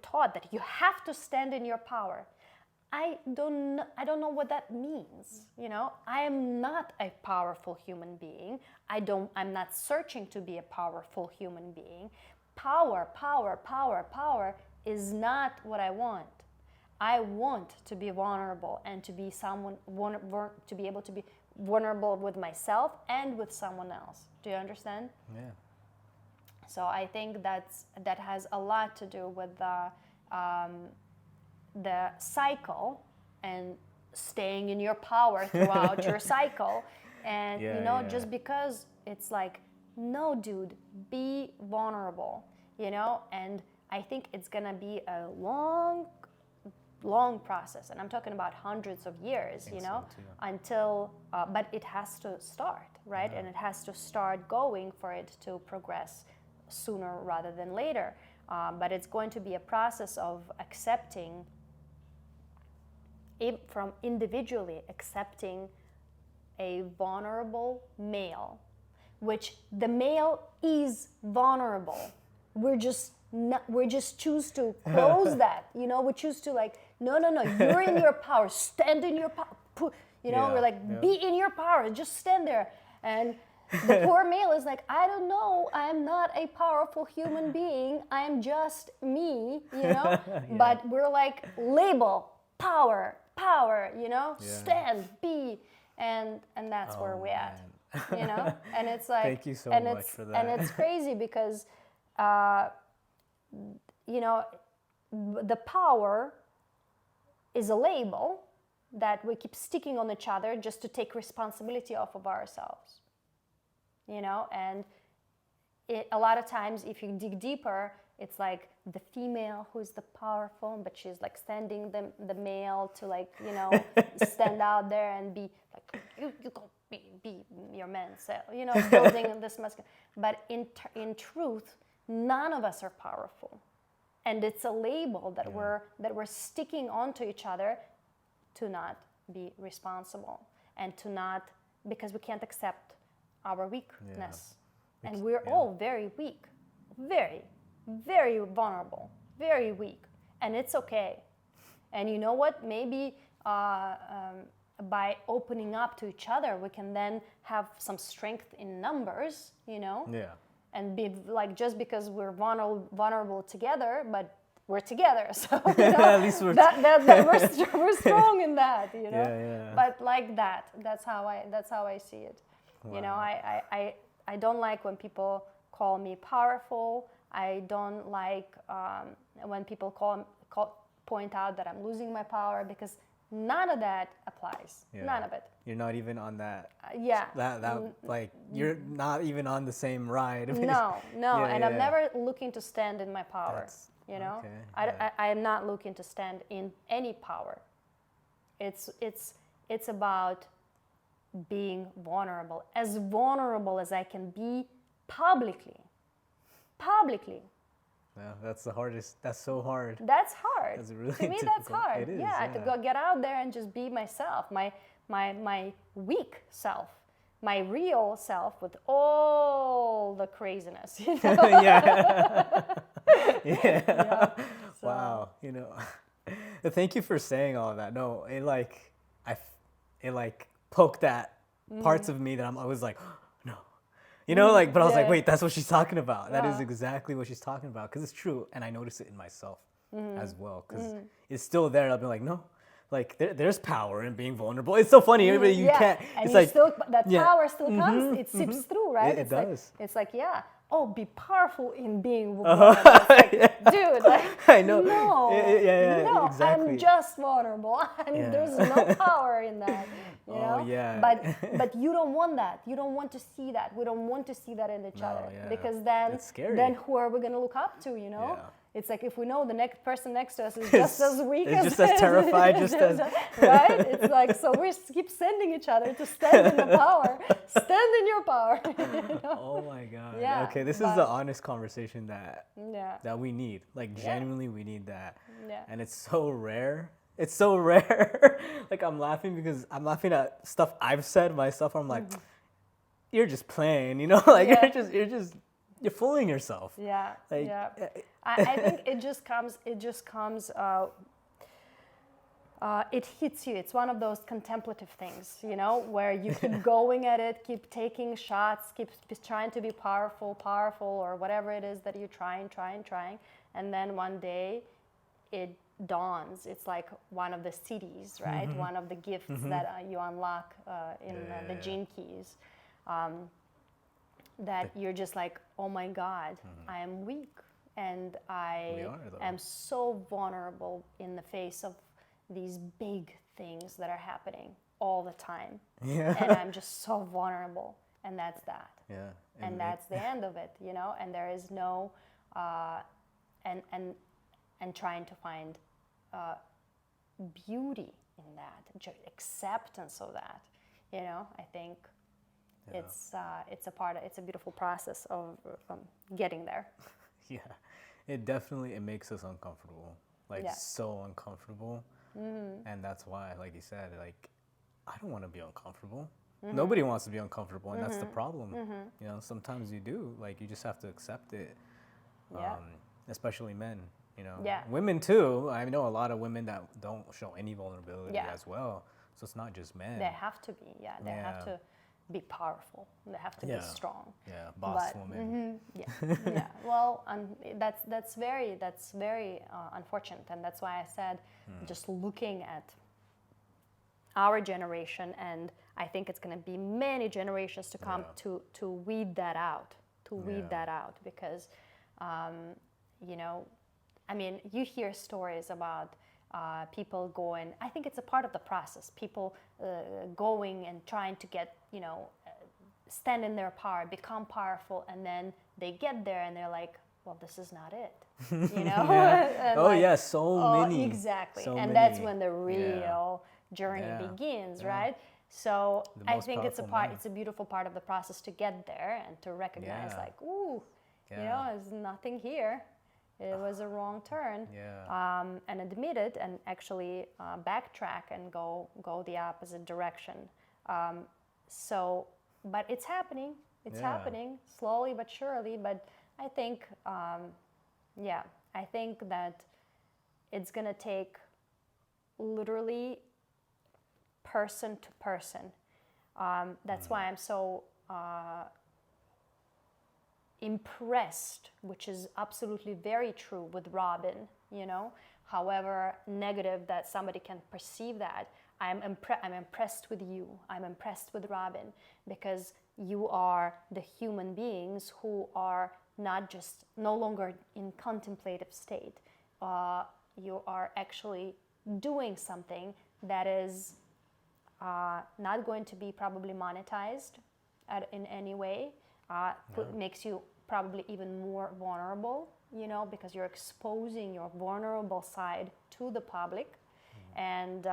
[SPEAKER 1] taught that you have to stand in your power. I don't know what that means. I am not a powerful human being. I'm not searching to be a powerful human being. Power is not what I want. I want to be vulnerable and to be to be able to be vulnerable with myself and with someone else. Do you understand?
[SPEAKER 2] Yeah.
[SPEAKER 1] So I think that has a lot to do with the cycle and staying in your power throughout your cycle. And just because it's like, no, dude, be vulnerable, and I think it's gonna be a long process, and I'm talking about hundreds of years, until but it has to start, right? And it has to start going for it to progress sooner rather than later. But it's going to be a process of accepting, from individually accepting a vulnerable male, which the male is vulnerable. We just choose to close that. We choose to like, no, you're in your power. Stand in your power. We're like, be in your power. Just stand there. And the poor male is like, I don't know. I am not a powerful human being. I am just me. But we're like, label, power, stand, be, and that's where we're at. And it's like,
[SPEAKER 2] thank you so much for that.
[SPEAKER 1] And it's crazy because the power is a label that we keep sticking on each other just to take responsibility off of ourselves. And a lot of times if you dig deeper, it's like the female who's the powerful, but she's like standing the male to like, stand out there and be like, you go be your man, so, building this masculine. But in truth, none of us are powerful. And it's a label that we're sticking onto each other to not be responsible and to not, because we can't accept our weakness. And we're all very weak, very, very vulnerable, very weak. And it's okay. And you know what? Maybe by opening up to each other, we can then have some strength in numbers,
[SPEAKER 2] Yeah.
[SPEAKER 1] and be like, just because we're vulnerable together, but we're together, so
[SPEAKER 2] At least we're
[SPEAKER 1] we're strong in that,
[SPEAKER 2] Yeah.
[SPEAKER 1] But like that, that's how I see it.
[SPEAKER 2] Wow.
[SPEAKER 1] I don't like when people call me powerful. I don't like when people point out that I'm losing my power, because none of that applies.
[SPEAKER 2] Yeah.
[SPEAKER 1] None of it.
[SPEAKER 2] You're not even on that.
[SPEAKER 1] Yeah.
[SPEAKER 2] Like you're not even on the same ride.
[SPEAKER 1] No.
[SPEAKER 2] Yeah,
[SPEAKER 1] And
[SPEAKER 2] yeah.
[SPEAKER 1] I'm never looking to stand in my power.
[SPEAKER 2] Okay,
[SPEAKER 1] I am not looking to stand in any power. It's about being vulnerable as I can be publicly.
[SPEAKER 2] Yeah, that's the hardest. That's so hard.
[SPEAKER 1] That's hard.
[SPEAKER 2] That's really
[SPEAKER 1] to me, that's
[SPEAKER 2] difficult.
[SPEAKER 1] hard.
[SPEAKER 2] It is,
[SPEAKER 1] To go get out there and just be myself, my weak self, my real self with all the craziness.
[SPEAKER 2] Yeah.
[SPEAKER 1] Yeah. So-
[SPEAKER 2] Wow. Thank you for saying all of that. No, it poked at parts of me that I was like, no. But I was like,
[SPEAKER 1] Yeah.
[SPEAKER 2] wait, that's what she's talking about. That is
[SPEAKER 1] Yeah.
[SPEAKER 2] exactly what she's talking about, because it's true, and I notice it in myself as well, because it's still there. I'll be like, no, like there's power in being vulnerable. It's so funny. Everybody, you can't.
[SPEAKER 1] And
[SPEAKER 2] It's
[SPEAKER 1] you
[SPEAKER 2] like
[SPEAKER 1] still, that
[SPEAKER 2] yeah.
[SPEAKER 1] power still comes. It seeps through, right?
[SPEAKER 2] It
[SPEAKER 1] It's
[SPEAKER 2] does.
[SPEAKER 1] Like, it's like, yeah. Oh, be powerful in being vulnerable. It's like, dude, like,
[SPEAKER 2] I know.
[SPEAKER 1] No,
[SPEAKER 2] Yeah,
[SPEAKER 1] no,
[SPEAKER 2] exactly.
[SPEAKER 1] I'm just vulnerable.
[SPEAKER 2] Yeah.
[SPEAKER 1] There's no power in that. You know?
[SPEAKER 2] Oh, yeah.
[SPEAKER 1] But you don't want that. You don't want to see that. We don't want to see that in each
[SPEAKER 2] No,
[SPEAKER 1] other,
[SPEAKER 2] yeah.
[SPEAKER 1] because then
[SPEAKER 2] It's scary.
[SPEAKER 1] then who are we gonna look up to?
[SPEAKER 2] Yeah.
[SPEAKER 1] It's like, if we know the next person next to us is just as weak
[SPEAKER 2] It's just as terrified, just as
[SPEAKER 1] right? It's like, so we keep sending each other to stand in the power. Stand in your power.
[SPEAKER 2] Oh my god.
[SPEAKER 1] Yeah,
[SPEAKER 2] Okay, this is
[SPEAKER 1] but-
[SPEAKER 2] the honest conversation that
[SPEAKER 1] Yeah.
[SPEAKER 2] we need. Like genuinely we need that.
[SPEAKER 1] Yeah.
[SPEAKER 2] And it's so rare. It's so rare. Like I'm laughing because I'm laughing at stuff I've said myself. I'm like, you're just playing, like
[SPEAKER 1] Yeah.
[SPEAKER 2] you're fooling yourself.
[SPEAKER 1] Yeah.
[SPEAKER 2] Like,
[SPEAKER 1] Yeah. I think it just comes, it hits you. It's one of those contemplative things, where you keep going at it, keep taking shots, keep trying to be powerful, or whatever it is that you're trying. And then one day it dawns. It's like one of the cities, right? One of the gifts that you unlock in the gene keys. That you're just like, oh my God, I am weak. And I am so vulnerable in the face of these big things that are happening all the time.
[SPEAKER 2] Yeah.
[SPEAKER 1] And I'm just so vulnerable. And that's that.
[SPEAKER 2] Yeah.
[SPEAKER 1] And that's the end of it, and there is no, and trying to find beauty in that, acceptance of that, I think it's a beautiful process of getting there.
[SPEAKER 2] Yeah. It definitely, it makes us uncomfortable. Like so uncomfortable. And that's why, like you said, like I don't want to be uncomfortable. Nobody wants to be uncomfortable, and that's the problem. Sometimes you do. Like you just have to accept it.
[SPEAKER 1] Yeah.
[SPEAKER 2] Especially men.
[SPEAKER 1] Yeah.
[SPEAKER 2] Women too. I know a lot of women that don't show any vulnerability as well. So it's not just men.
[SPEAKER 1] They have to be, They have to be powerful. They have to be strong.
[SPEAKER 2] Yeah, boss woman.
[SPEAKER 1] Yeah. Well, that's very unfortunate, and that's why I said, just looking at our generation, and I think it's going to be many generations to come to weed that out, because, you hear stories about people going, I think it's a part of the process, people going and trying to get, stand in their power, become powerful, and then they get there and they're like, well, this is not it, you know?
[SPEAKER 2] Yeah.
[SPEAKER 1] And
[SPEAKER 2] Oh
[SPEAKER 1] like,
[SPEAKER 2] yeah, so many.
[SPEAKER 1] exactly.
[SPEAKER 2] So
[SPEAKER 1] And
[SPEAKER 2] many.
[SPEAKER 1] that's when the
[SPEAKER 2] Yeah.
[SPEAKER 1] real journey
[SPEAKER 2] Yeah.
[SPEAKER 1] begins,
[SPEAKER 2] Yeah.
[SPEAKER 1] right? So
[SPEAKER 2] The
[SPEAKER 1] I
[SPEAKER 2] most
[SPEAKER 1] think it's a
[SPEAKER 2] powerful
[SPEAKER 1] part,
[SPEAKER 2] man.
[SPEAKER 1] it's a beautiful part of the process to get there and to recognize
[SPEAKER 2] Yeah.
[SPEAKER 1] like, ooh, you
[SPEAKER 2] Yeah.
[SPEAKER 1] know, there's nothing here. It was a wrong turn.
[SPEAKER 2] Yeah.
[SPEAKER 1] And admit it and actually backtrack and go the opposite direction. So, but it's happening. It's
[SPEAKER 2] Yeah.
[SPEAKER 1] happening slowly but surely. But I think, yeah, I think that it's gonna take literally person to person. That's why I'm so impressed, which is absolutely very true with Robin, you know, however negative that somebody can perceive that. I'm impressed with you. I'm impressed with Robin because you are the human beings who are not just no longer in contemplative state. You are actually doing something that is not going to be probably monetized in any way. Makes you probably even more vulnerable, you know, because you're exposing your vulnerable side to the public. And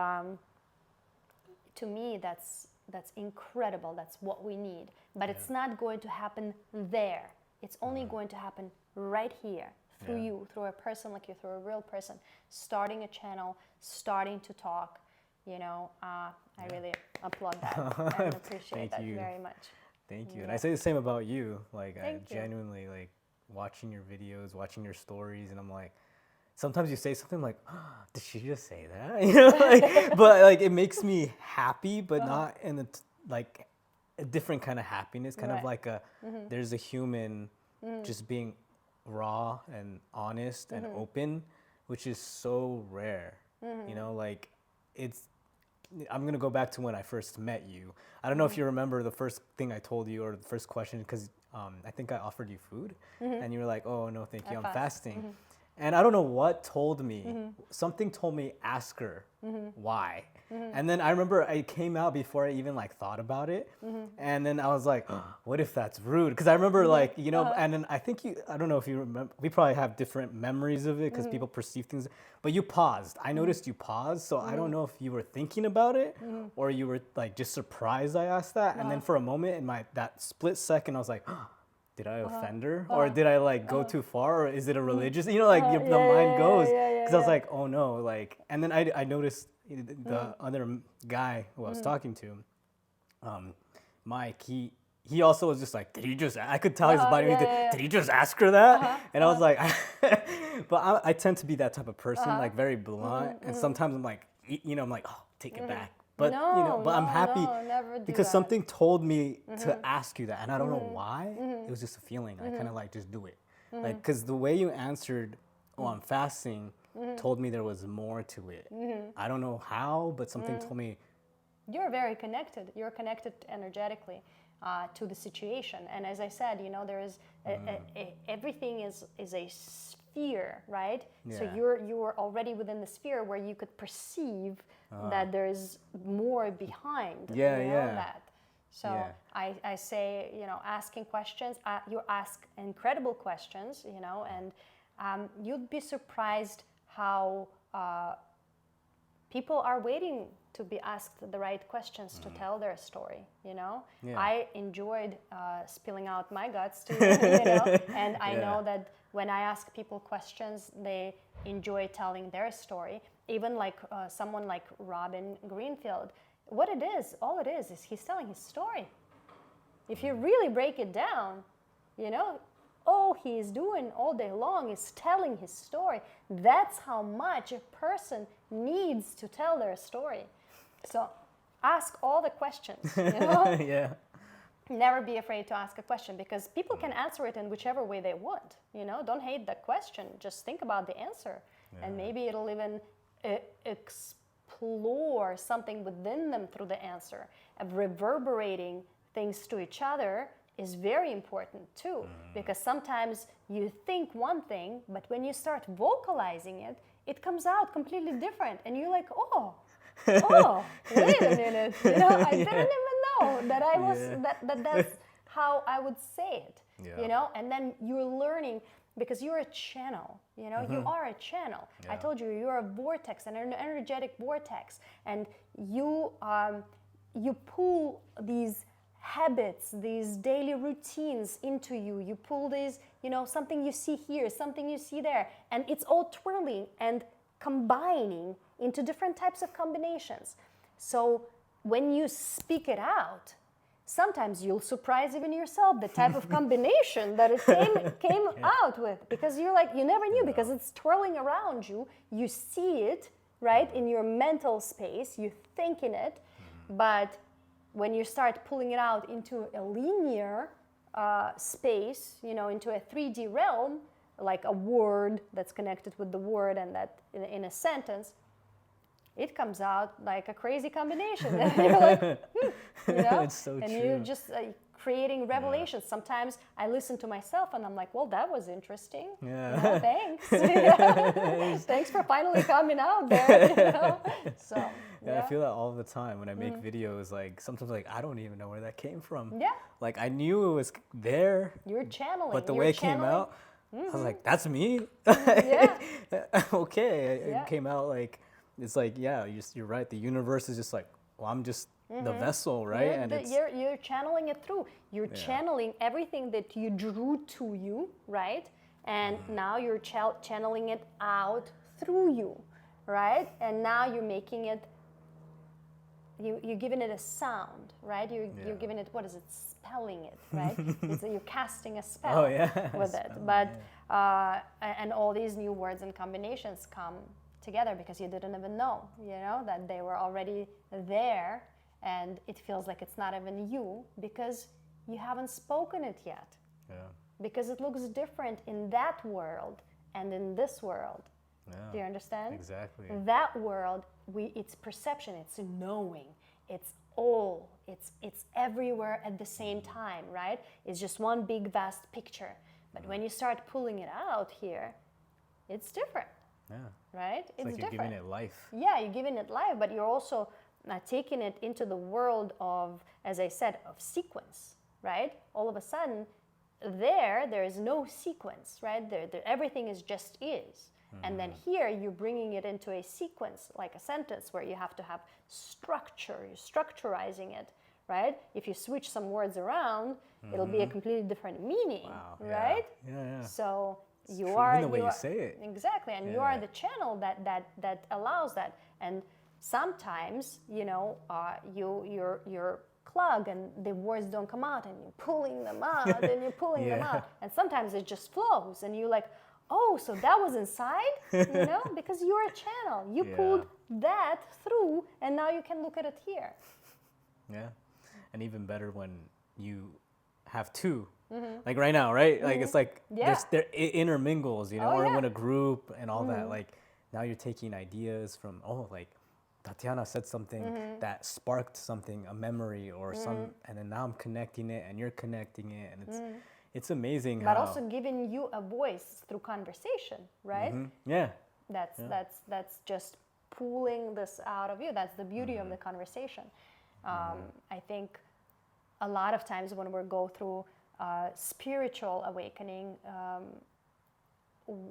[SPEAKER 1] to me, that's incredible. That's what we need. But it's not going to happen there. It's only going to happen right here through you, through a person like you, through a real person, starting a channel, starting to talk. You know, I really applaud that and appreciate that very much.
[SPEAKER 2] Thank you. And I say the same about you. Like, I
[SPEAKER 1] Thank you.
[SPEAKER 2] genuinely like watching your videos, watching your stories, and I'm like, sometimes you say something like, oh, "Did she just say that?" You know, like, but like it makes me happy, but not in like a different kind of happiness. Kind of
[SPEAKER 1] Right.
[SPEAKER 2] like there's a human just being raw and honest and open, which is so rare. You know, like it's. I'm gonna go back to when I first met you. I don't know if you remember the first thing I told you or the first question, because I think I offered you food, and you were like, "Oh no, thank you, I'm fasting." And I don't know what told me. Something told me ask her why. And then I remember I came out before I even like thought about it. And then I was like, oh, what if that's rude? Because I remember like, you know, and then I think I don't know if you remember, we probably have different memories of it because people perceive things, but you paused. I noticed you paused. So I don't know if you were thinking about it or you were like just surprised I asked that. And then for a moment in that split second, I was like, oh, did I offend her? Or did I like go too far? Or is it a religious, you know, like the mind goes. Because I was like, oh no, like, and then I noticed the other guy who I was talking to, Mike, he also was just like, did he just, I could tell his body, did he just ask her that? And I was like, but I tend to be that type of person, like very blunt. And sometimes I'm like, you know, I'm like, oh, take it back. But
[SPEAKER 1] No,
[SPEAKER 2] you know, but I'm happy
[SPEAKER 1] never do
[SPEAKER 2] because
[SPEAKER 1] that.
[SPEAKER 2] something told me to ask you that, and I don't know why. It was just a feeling. I kind of like just do it, like because the way you answered, "Oh, I'm fasting," told me there was more to it. I don't know how, but something told me.
[SPEAKER 1] You're very connected. You're connected energetically to the situation. And as I said, you know, there is everything is a sphere, right? So
[SPEAKER 2] Yeah.
[SPEAKER 1] you are already within the sphere where you could perceive that there is more behind.
[SPEAKER 2] Yeah,
[SPEAKER 1] you know,
[SPEAKER 2] yeah.
[SPEAKER 1] that. So
[SPEAKER 2] Yeah.
[SPEAKER 1] I say, you know, asking questions. You ask incredible questions, you know, and you'd be surprised how people are waiting to be asked the right questions to tell their story, you know?
[SPEAKER 2] Yeah.
[SPEAKER 1] I enjoyed spilling out my guts to you, you know? And I know that when I ask people questions, they enjoy telling their story. Even like someone like Robin Greenfield, what it is, all it is he's telling his story. If you really break it down, you know, all he is doing all day long is telling his story. That's how much a person needs to tell their story. So ask all the questions, you know?
[SPEAKER 2] Yeah.
[SPEAKER 1] Never be afraid to ask a question because people can answer it in whichever way they want, you know? Don't hate the question, just think about the answer. And maybe it'll even explore something within them through the answer. And reverberating things to each other is very important too, because sometimes you think one thing, but when you start vocalizing it, it comes out completely different, and you're like, oh, wait a minute, you know, I didn't even know that I was that's how I would say it, you know, and then you're learning because you're a channel, you know, you are a channel. I
[SPEAKER 2] Yeah.
[SPEAKER 1] told you, you're a vortex, an energetic vortex, and you pull these habits, these daily routines into you. You pull these, you know, something you see here, something you see there, and it's all twirling and combining into different types of combinations. So when you speak it out, sometimes you'll surprise even yourself the type of combination that it came out with, because you're like, you never knew, because it's twirling around you. You see it, right, in your mental space, you think in it, but when you start pulling it out into a linear space, you know, into a 3D realm, like a word that's connected with the word, and that in a sentence, it comes out like a crazy combination. And you're like, you know,
[SPEAKER 2] It's so
[SPEAKER 1] and
[SPEAKER 2] true.
[SPEAKER 1] you're just creating revelations. Sometimes I listen to myself and I'm like, well, that was interesting.
[SPEAKER 2] Yeah.
[SPEAKER 1] You know, thanks. Yeah. Thanks for finally coming out there. You know? So
[SPEAKER 2] Yeah, I feel that all the time when I make videos. Like sometimes, like I don't even know where that came from.
[SPEAKER 1] Yeah.
[SPEAKER 2] Like I knew it was there,
[SPEAKER 1] You're channeling.
[SPEAKER 2] but the
[SPEAKER 1] You're
[SPEAKER 2] way it came
[SPEAKER 1] channeling.
[SPEAKER 2] out, I was like, "That's me."
[SPEAKER 1] Yeah.
[SPEAKER 2] Okay,
[SPEAKER 1] Yeah.
[SPEAKER 2] it came out like it's like yeah, you're right. The universe is just like, well, I'm just the vessel, right?
[SPEAKER 1] You're,
[SPEAKER 2] And it's
[SPEAKER 1] you're channeling it through. You're channeling everything that you drew to you, right? And now you're channeling it out through you, right? And now you're making it, you're giving it a sound, right? You're giving it, what is it, spelling it, right? You're casting a spell with it. But, and all these new words and combinations come together because you didn't even know, you know, that they were already there, and it feels like it's not even you because you haven't spoken it yet.
[SPEAKER 2] yeah,
[SPEAKER 1] Because it looks different in that world and in this world.
[SPEAKER 2] yeah.
[SPEAKER 1] Do you understand?
[SPEAKER 2] Exactly.
[SPEAKER 1] That world, it's perception, it's knowing, it's all, it's everywhere at the same time, right? It's just one big vast picture. But when you start pulling it out here, it's different,
[SPEAKER 2] Yeah.
[SPEAKER 1] right?
[SPEAKER 2] It's like you're giving it life.
[SPEAKER 1] Yeah, you're giving it life, but you're also taking it into the world of, as I said, of sequence, right? All of a sudden, there is no sequence, right? There, everything is just is. And then here you're bringing it into a sequence, like a sentence where you have to have structure, you're structurizing it, right? If you switch some words around, it'll be a completely different meaning,
[SPEAKER 2] Wow.
[SPEAKER 1] right?
[SPEAKER 2] Yeah.
[SPEAKER 1] So you
[SPEAKER 2] true.
[SPEAKER 1] are
[SPEAKER 2] Even the way you
[SPEAKER 1] are-
[SPEAKER 2] say it.
[SPEAKER 1] Exactly, and you are the channel that allows that. And sometimes, you know, you're clogged and the words don't come out, and you're pulling them out, and you're pulling them out, and sometimes it just flows, and you're like, oh, so that was inside, you know, because you're a channel. You pulled that through, and now you can look at it here.
[SPEAKER 2] Yeah. And even better when you have two. Like right now, right? Like it's like it intermingles, you know, or when a group and all that. Like now you're taking ideas from, like Tatiana said something that sparked something, a memory or some, and then now I'm connecting it and you're connecting it, and it's amazing.
[SPEAKER 1] But
[SPEAKER 2] how,
[SPEAKER 1] also giving you a voice through conversation, right?
[SPEAKER 2] yeah,
[SPEAKER 1] That's just pulling this out of you. That's the beauty of the conversation. I think a lot of times when we go through spiritual awakening,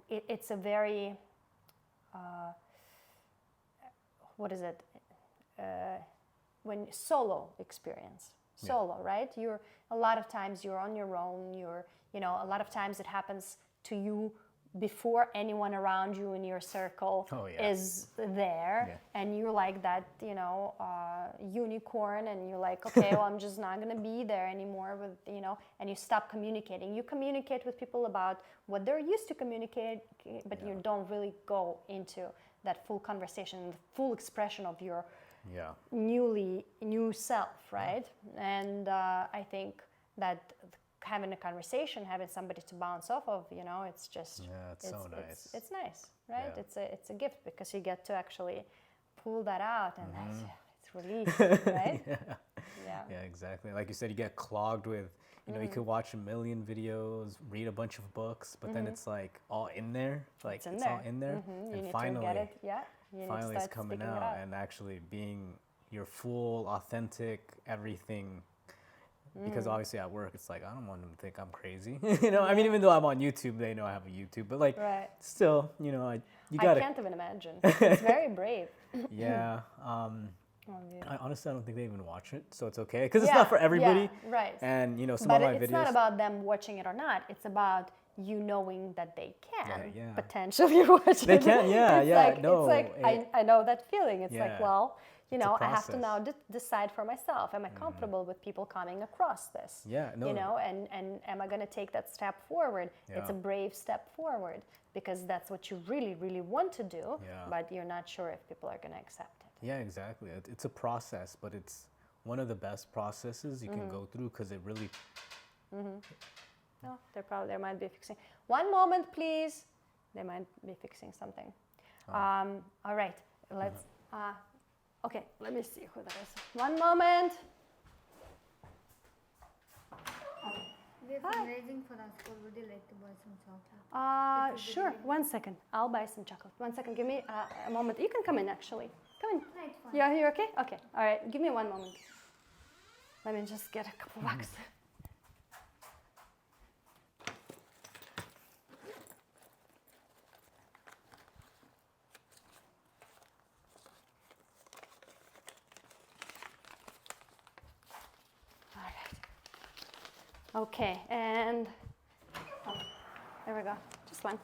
[SPEAKER 1] it's a very what is it? When solo experience, right? You're a lot of times you're on your own. A lot of times it happens to you before anyone around you in your circle is there, and you're like that, unicorn, and you're like, okay, well, I'm just not gonna be there anymore with, and you stop communicating. You communicate with people about what they're used to communicate, but you don't really go into that full conversation, the full expression of your new self, right? And I think that having a conversation, having somebody to bounce off of, it's just
[SPEAKER 2] it's so nice.
[SPEAKER 1] It's nice, right?
[SPEAKER 2] Yeah.
[SPEAKER 1] It's a gift because you get to actually pull that out, and it's released, right?
[SPEAKER 2] Yeah, exactly. Like you said, you get clogged with, you could watch a million videos, read a bunch of books, but then it's like all in there. Like it's all in there.
[SPEAKER 1] You
[SPEAKER 2] And
[SPEAKER 1] need
[SPEAKER 2] finally,
[SPEAKER 1] to get it. Yeah. You
[SPEAKER 2] finally
[SPEAKER 1] need to
[SPEAKER 2] it's
[SPEAKER 1] start
[SPEAKER 2] coming
[SPEAKER 1] speaking it
[SPEAKER 2] out and actually being your full, authentic, everything because obviously at work it's like I don't want them to think I'm crazy. You know, I mean, even though I'm on YouTube, they know I have a YouTube, but like
[SPEAKER 1] Right.
[SPEAKER 2] still, you know, you
[SPEAKER 1] I
[SPEAKER 2] gotta.
[SPEAKER 1] can't even imagine. It's very brave.
[SPEAKER 2] Yeah.
[SPEAKER 1] Oh, yeah.
[SPEAKER 2] I honestly don't think they even watch it, so it's okay because it's not for everybody.
[SPEAKER 1] Yeah, right.
[SPEAKER 2] And you know, some
[SPEAKER 1] But
[SPEAKER 2] of my
[SPEAKER 1] it's
[SPEAKER 2] videos.
[SPEAKER 1] not about them watching it or not. It's about you knowing that they can
[SPEAKER 2] Yeah.
[SPEAKER 1] potentially watch
[SPEAKER 2] They
[SPEAKER 1] it.
[SPEAKER 2] can, yeah,
[SPEAKER 1] It's
[SPEAKER 2] yeah,
[SPEAKER 1] like,
[SPEAKER 2] no,
[SPEAKER 1] it's like I know that feeling. It's like,
[SPEAKER 2] Yeah.
[SPEAKER 1] well, you
[SPEAKER 2] It's a
[SPEAKER 1] know, I have to
[SPEAKER 2] process.
[SPEAKER 1] now decide for myself. Am I comfortable with people coming across this?
[SPEAKER 2] Yeah, no.
[SPEAKER 1] You know, and am I going to take that step forward? It's a
[SPEAKER 2] Yeah.
[SPEAKER 1] brave step forward because that's what you really, really want to do,
[SPEAKER 2] Yeah.
[SPEAKER 1] but you're not sure if people are going to accept it.
[SPEAKER 2] Yeah, exactly. It's a process, but it's one of the best processes you can go through because it really.
[SPEAKER 1] No, they might be fixing. One moment, please. They might be fixing something. All right, let's. Okay, let me see who that is. One moment.
[SPEAKER 3] We're fundraising for our school. Would you like to buy some chocolate?
[SPEAKER 1] Sure. 1 second. I'll buy some chocolate. 1 second. Give me a moment. You can come in, actually. Come in.
[SPEAKER 3] No, it's fine.
[SPEAKER 1] Yeah, you're okay? Okay. All right. Give me 1 moment. Let me just get a couple bucks. All right. Okay, and there we go. Just one.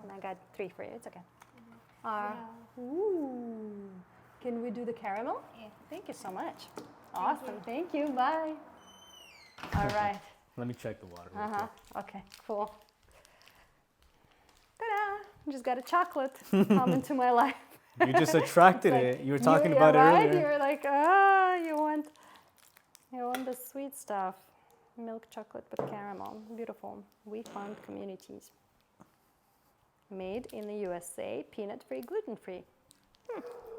[SPEAKER 1] And I got 3 for you. It's okay. Ooh. Can we do the caramel?
[SPEAKER 3] Yeah.
[SPEAKER 1] Thank you so much. Awesome. Thank you. Bye. All right.
[SPEAKER 2] Let me check the water. real quick.
[SPEAKER 1] Okay, cool. Ta-da! Just got a chocolate come into my life.
[SPEAKER 2] You just attracted
[SPEAKER 1] Like,
[SPEAKER 2] it. You were talking
[SPEAKER 1] yeah,
[SPEAKER 2] about it
[SPEAKER 1] right?
[SPEAKER 2] earlier.
[SPEAKER 1] You were like, you want the sweet stuff. Milk chocolate with caramel. Beautiful. We found communities. Made in the USA, peanut-free, gluten-free.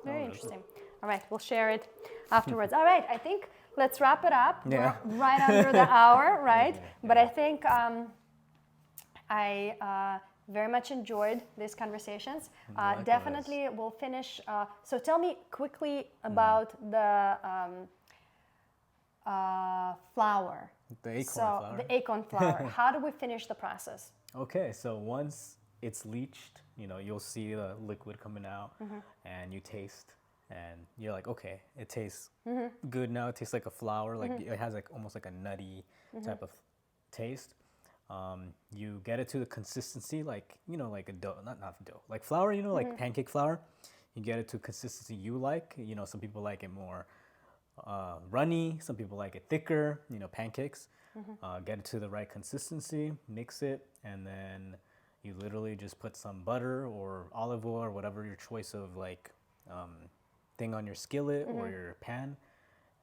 [SPEAKER 1] Very interesting. All right, we'll share it afterwards. All right, I think let's wrap it up.
[SPEAKER 2] Yeah.
[SPEAKER 1] We're right under the hour, right?
[SPEAKER 2] Yeah,
[SPEAKER 1] But I think I very much enjoyed these conversations.
[SPEAKER 2] Likewise.
[SPEAKER 1] Definitely, we'll finish. So tell me quickly about the flour.
[SPEAKER 2] The acorn
[SPEAKER 1] So
[SPEAKER 2] flour.
[SPEAKER 1] the acorn flour. How do we finish the process?
[SPEAKER 2] Okay, so once it's leached, you know, you'll see the liquid coming out and you taste and you're like, okay, it tastes good now. It tastes like a flour, like it has like almost like a nutty type of taste. You get it to the consistency, like, you know, like a dough, not dough, like flour, you know, like pancake flour. You get it to consistency you like. You know, some people like it more runny, some people like it thicker, you know, pancakes. Get it to the right consistency, mix it, and then you literally just put some butter or olive oil or whatever your choice of like thing on your skillet or your pan,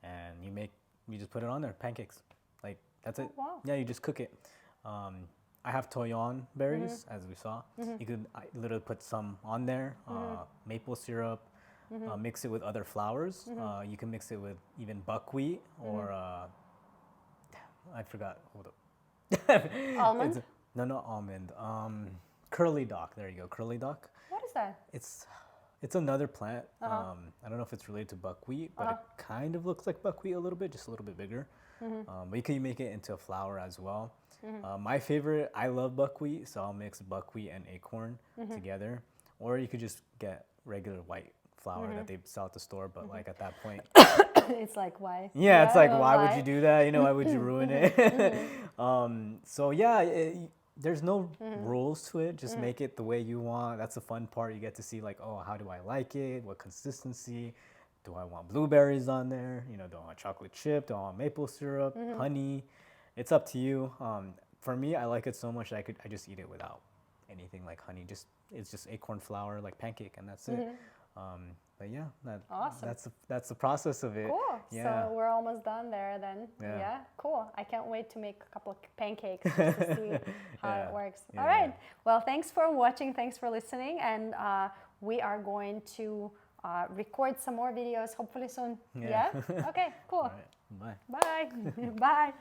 [SPEAKER 2] and you just put it on there, pancakes. Like that's it.
[SPEAKER 1] wow.
[SPEAKER 2] Yeah, you just cook it. I have toyon berries, as we saw. You could literally put some on there, maple syrup, mix it with other flours. You can mix it with even buckwheat or I forgot. Hold up.
[SPEAKER 1] Almond?
[SPEAKER 2] No, not almond. Curly dock. There you go. Curly dock.
[SPEAKER 1] What is that?
[SPEAKER 2] It's another plant. I don't know if it's related to buckwheat, but it kind of looks like buckwheat a little bit, just a little bit bigger. But you can make it into a flour as well. My favorite, I love buckwheat, so I'll mix buckwheat and acorn together. Or you could just get regular white flour that they sell at the store, but like at that point,
[SPEAKER 1] It's like, why?
[SPEAKER 2] yeah, it's like, why would you do that? You know, why would you ruin it? So yeah, there's no rules to it. Just make it the way you want. That's the fun part. You get to see like, oh, how do I like it? What consistency? Do I want blueberries on there? You know, do I want chocolate chip? Do I want maple syrup? Honey? It's up to you. For me, I like it so much I just eat it without anything like honey. It's just acorn flour like pancake, and that's it. But yeah,
[SPEAKER 1] Awesome.
[SPEAKER 2] That's the process of it.
[SPEAKER 1] Cool.
[SPEAKER 2] Yeah.
[SPEAKER 1] So we're almost done there then.
[SPEAKER 2] Yeah.
[SPEAKER 1] Cool. I can't wait to make a couple of pancakes just to see how
[SPEAKER 2] Yeah.
[SPEAKER 1] it works.
[SPEAKER 2] Yeah.
[SPEAKER 1] All right. Well, thanks for watching. Thanks for listening. And we are going to record some more videos hopefully soon.
[SPEAKER 2] Yeah.
[SPEAKER 1] Okay, cool.
[SPEAKER 2] All right. Bye.
[SPEAKER 1] Bye. Bye.